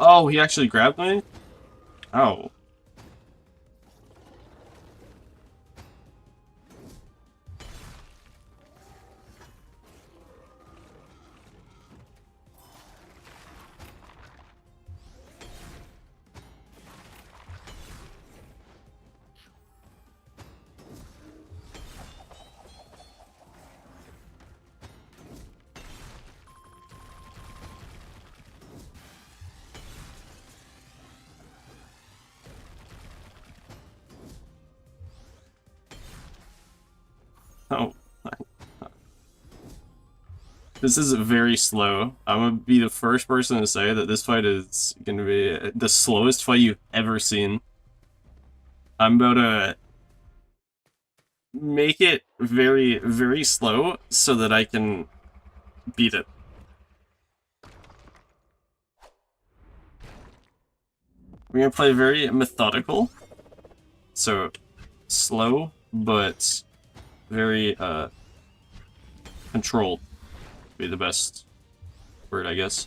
Oh, he actually grabbed me? Oh. Oh. This is very slow. I'm gonna be the first person to say that this fight is gonna be the slowest fight you've ever seen. I'm about to make it very, very slow so that I can beat it. We're gonna play very methodical. So, slow, but very, controlled. Be the best word, I guess.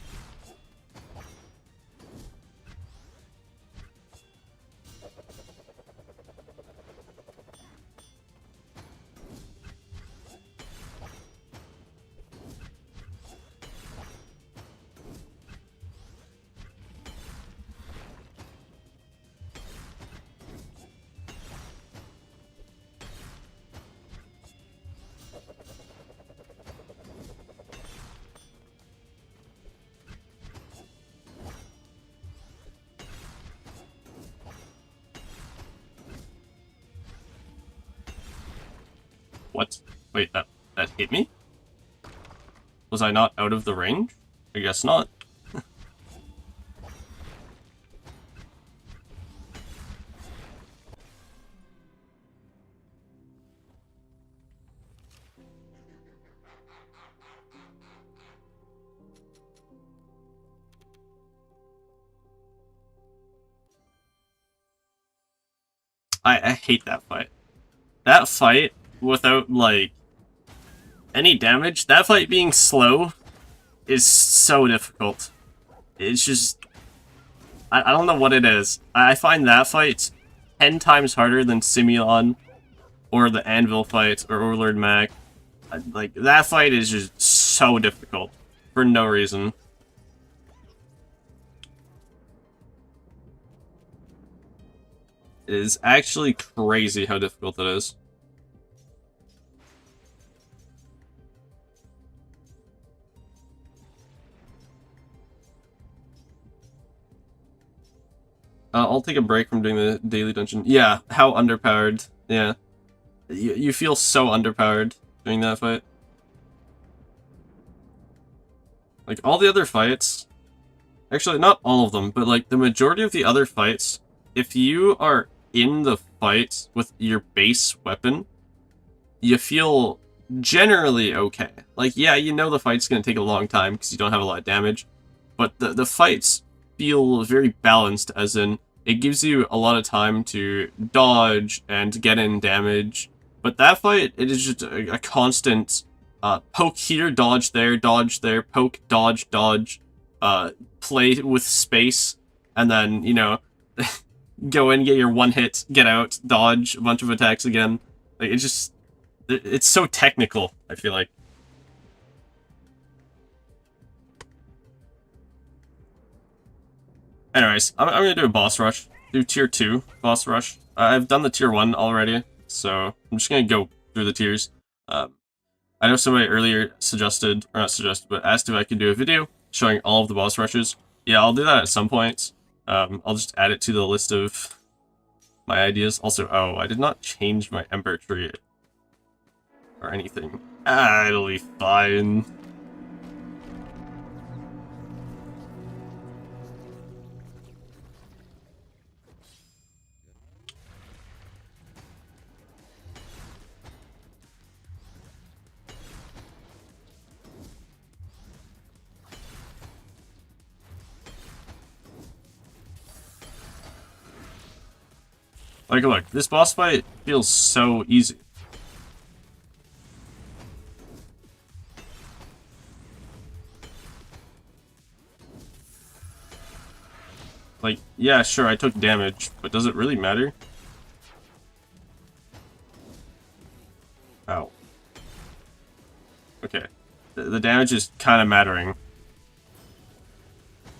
What? Wait, that hit me? Was I not out of the range? I guess not. I hate that fight. That fight, without, like, any damage, that fight being slow is so difficult. It's just... I don't know what it is. I find that fight 10 times harder than Simeon or the Anvil fight or Overlord Mac. Like, that fight is just so difficult for no reason. It is actually crazy how difficult it is. I'll take a break from doing the daily dungeon. Yeah, how underpowered. Yeah. You feel so underpowered doing that fight. Like, all the other fights... Actually, not all of them, but, like, the majority of the other fights, if you are in the fight with your base weapon, you feel generally okay. Like, yeah, you know the fight's gonna take a long time because you don't have a lot of damage, but the fights feel very balanced, as in, it gives you a lot of time to dodge and get in damage. But that fight, it is just a constant poke here, dodge there, poke, dodge, play with space, and then, you know, go in, get your one hit, get out, dodge a bunch of attacks again. Like, it's so technical, I feel like. Anyways, I'm gonna do a boss rush. Do tier 2 boss rush. I've done the tier 1 already, so I'm just gonna go through the tiers. I know somebody earlier suggested, or not suggested, but asked if I could do a video showing all of the boss rushes. Yeah, I'll do that at some point. I'll just add it to the list of my ideas. Also, oh, I did not change my Ember tree or anything. It'll be fine. Like, look, this boss fight feels so easy. Like, yeah, sure, I took damage, but does it really matter? Ow. Okay. The damage is kind of mattering.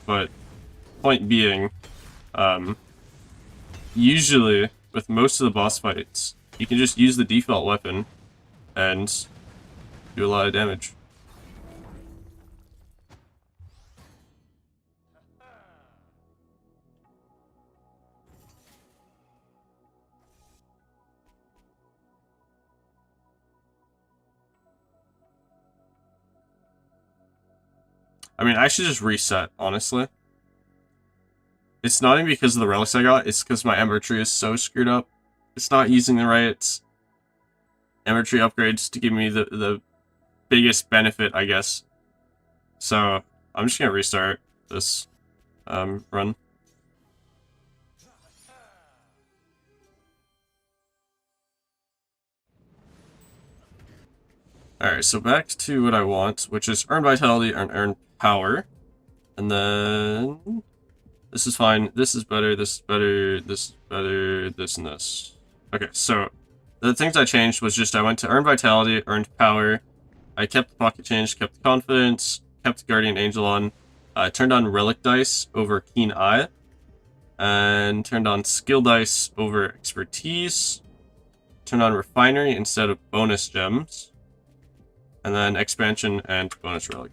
But, point being, usually, with most of the boss fights, you can just use the default weapon and do a lot of damage. I mean, I should just reset, honestly. It's not even because of the relics I got, it's because my Ember tree is so screwed up. It's not using the right Ember tree upgrades to give me the biggest benefit, I guess. So, I'm just gonna restart this run. Alright, so back to what I want, which is earn vitality and earn power. And then... this is fine, this is better, this is better, this is better, this and this. Okay, so the things I changed was just I went to earn vitality, earned power, I kept the pocket change, kept the confidence, kept Guardian Angel on, turned on relic dice over keen eye, and turned on skill dice over expertise, turned on refinery instead of bonus gems, and then expansion and bonus relic.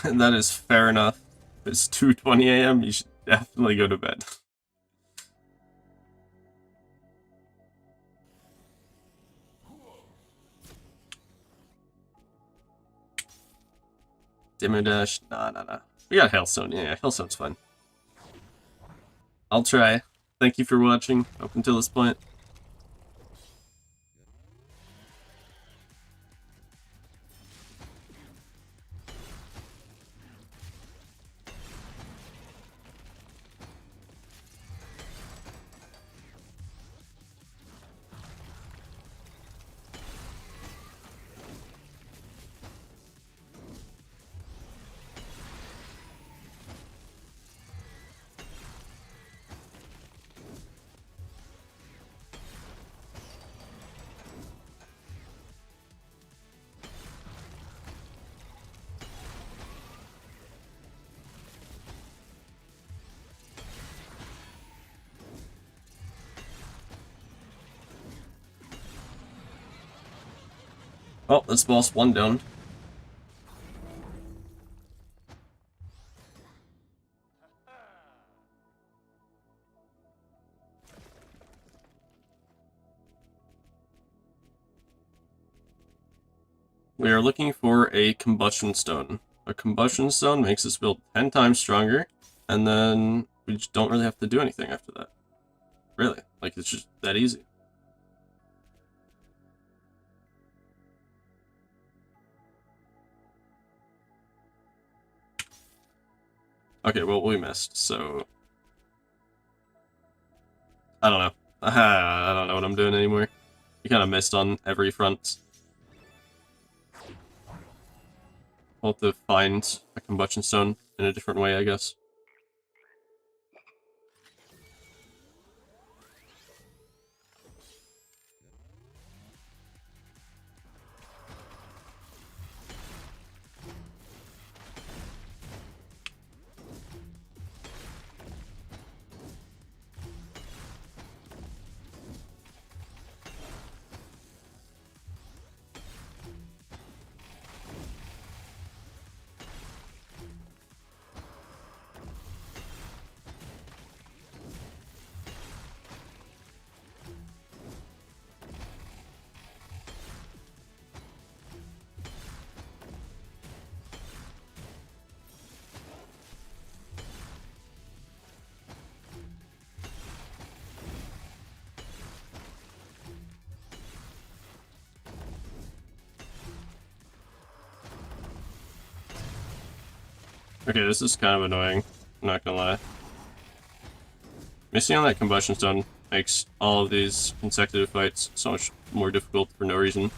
That is fair enough. It's 2:20 a.m. You should definitely go to bed. Demo dash? Nah. We got Hailstone. Yeah, Hailstone's fun. I'll try. Thank you for watching up until this point. Oh, that's boss 1 down. We are looking for a combustion stone. A combustion stone makes this build 10 times stronger, and then we just don't really have to do anything after that. Really. Like, it's just that easy. Okay, well, we missed, so... I don't know. I don't know what I'm doing anymore. We kind of missed on every front. We'll have to find a combustion stone in a different way, I guess. Okay, this is kind of annoying. I'm not gonna lie. Missing on that combustion stone makes all of these consecutive fights so much more difficult for no reason.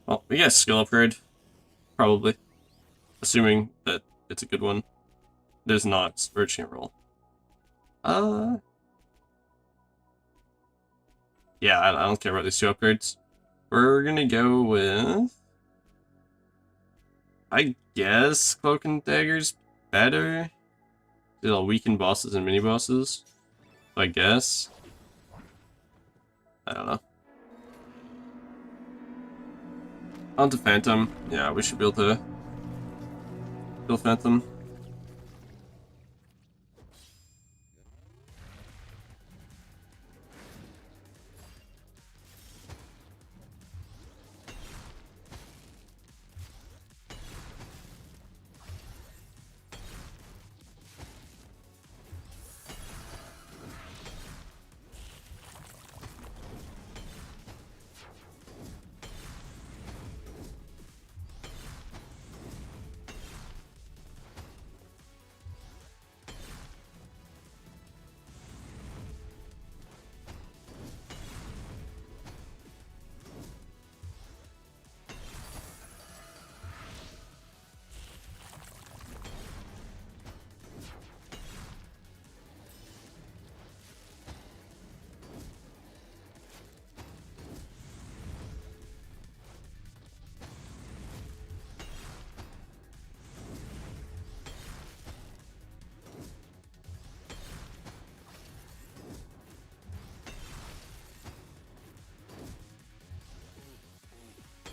Well, we get a skill upgrade. Probably. Assuming that it's a good one. It is not. We're just gonna roll. Yeah, I don't care about these 2 upgrades. We're gonna go with... I guess Cloak and Dagger's better. It'll weaken bosses and mini-bosses. So I guess. I don't know. On to Phantom. Yeah, we should be able to kill Phantom.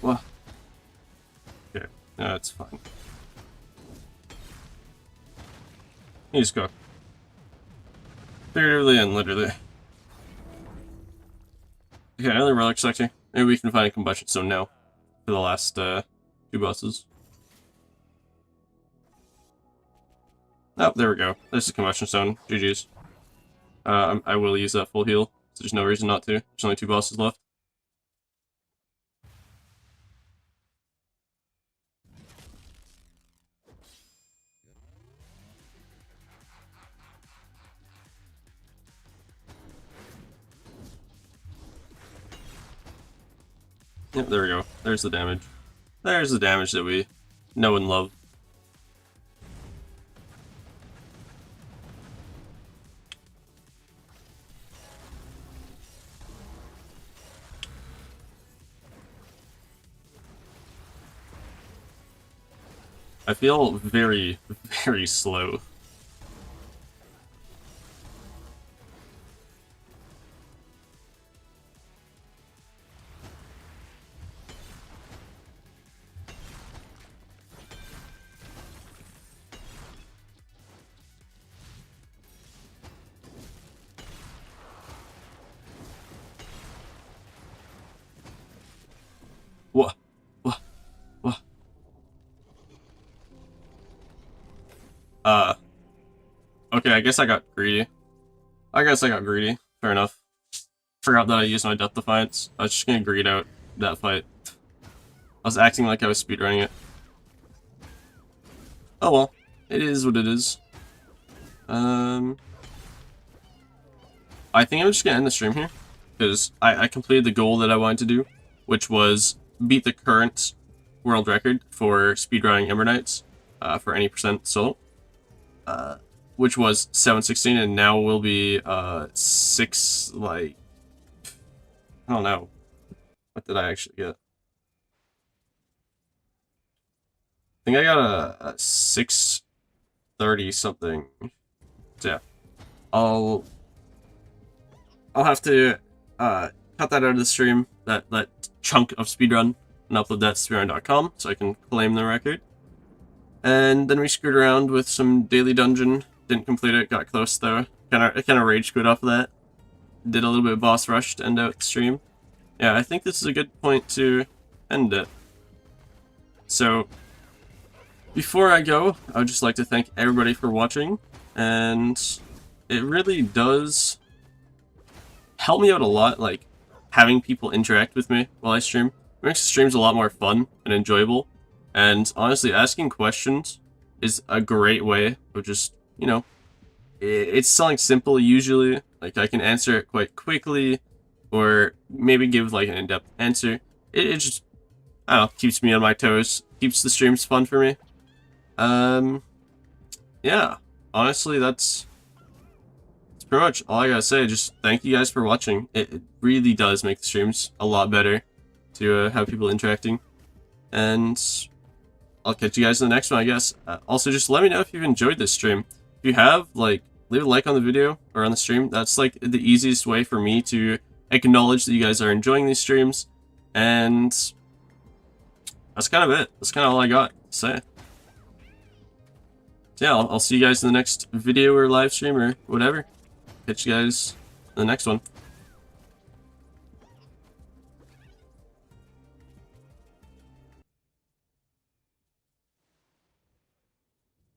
Well, okay, that's fine. You just go. Figuratively and literally. Okay, another relic sector. Maybe we can find a combustion stone now for the last 2 bosses. Oh, there we go. There's a combustion stone. GG's. I will use that full heal, so there's no reason not to. There's only 2 bosses left. Yep, there we go. There's the damage. There's the damage that we know and love. I feel very, very slow. What? What? What? Okay, I guess I got greedy. Fair enough. Forgot that I used my Death Defiance. I was just gonna greed out that fight. I was acting like I was speedrunning it. Oh well. It is what it is. I think I'm just gonna end the stream here. Because I completed the goal that I wanted to do, which was beat the current world record for speedrunning Ember Knights for any percent solo. Which was 716, and now will be 6, like, I don't know. What did I actually get? I think I got a 630 something. So yeah, I'll have to cut that out of the stream, that chunk of speedrun, and upload that to speedrun.com so I can claim the record. And then we screwed around with some daily dungeon. Didn't complete it, got close though. I kind of rage quit off of that. Did a little bit of boss rush to end out the stream. Yeah, I think this is a good point to end it. So, before I go, I would just like to thank everybody for watching, and it really does help me out a lot, like, having people interact with me while I stream. It makes the streams a lot more fun and enjoyable, and honestly, asking questions is a great way of just, you know, it's something simple usually, like I can answer it quite quickly, or maybe give like an in-depth answer. It just, I don't know, keeps me on my toes, keeps the streams fun for me. Yeah, honestly, that's pretty much all I gotta say. Just thank you guys for watching. It really does make the streams a lot better to have people interacting. And I'll catch you guys in the next one, I guess. Also, just let me know if you've enjoyed this stream. If you have, like, leave a like on the video or on the stream. That's, like, the easiest way for me to acknowledge that you guys are enjoying these streams. And that's kind of it. That's kind of all I got to say. So yeah, I'll see you guys in the next video or live stream or whatever. Catch you guys in the next one.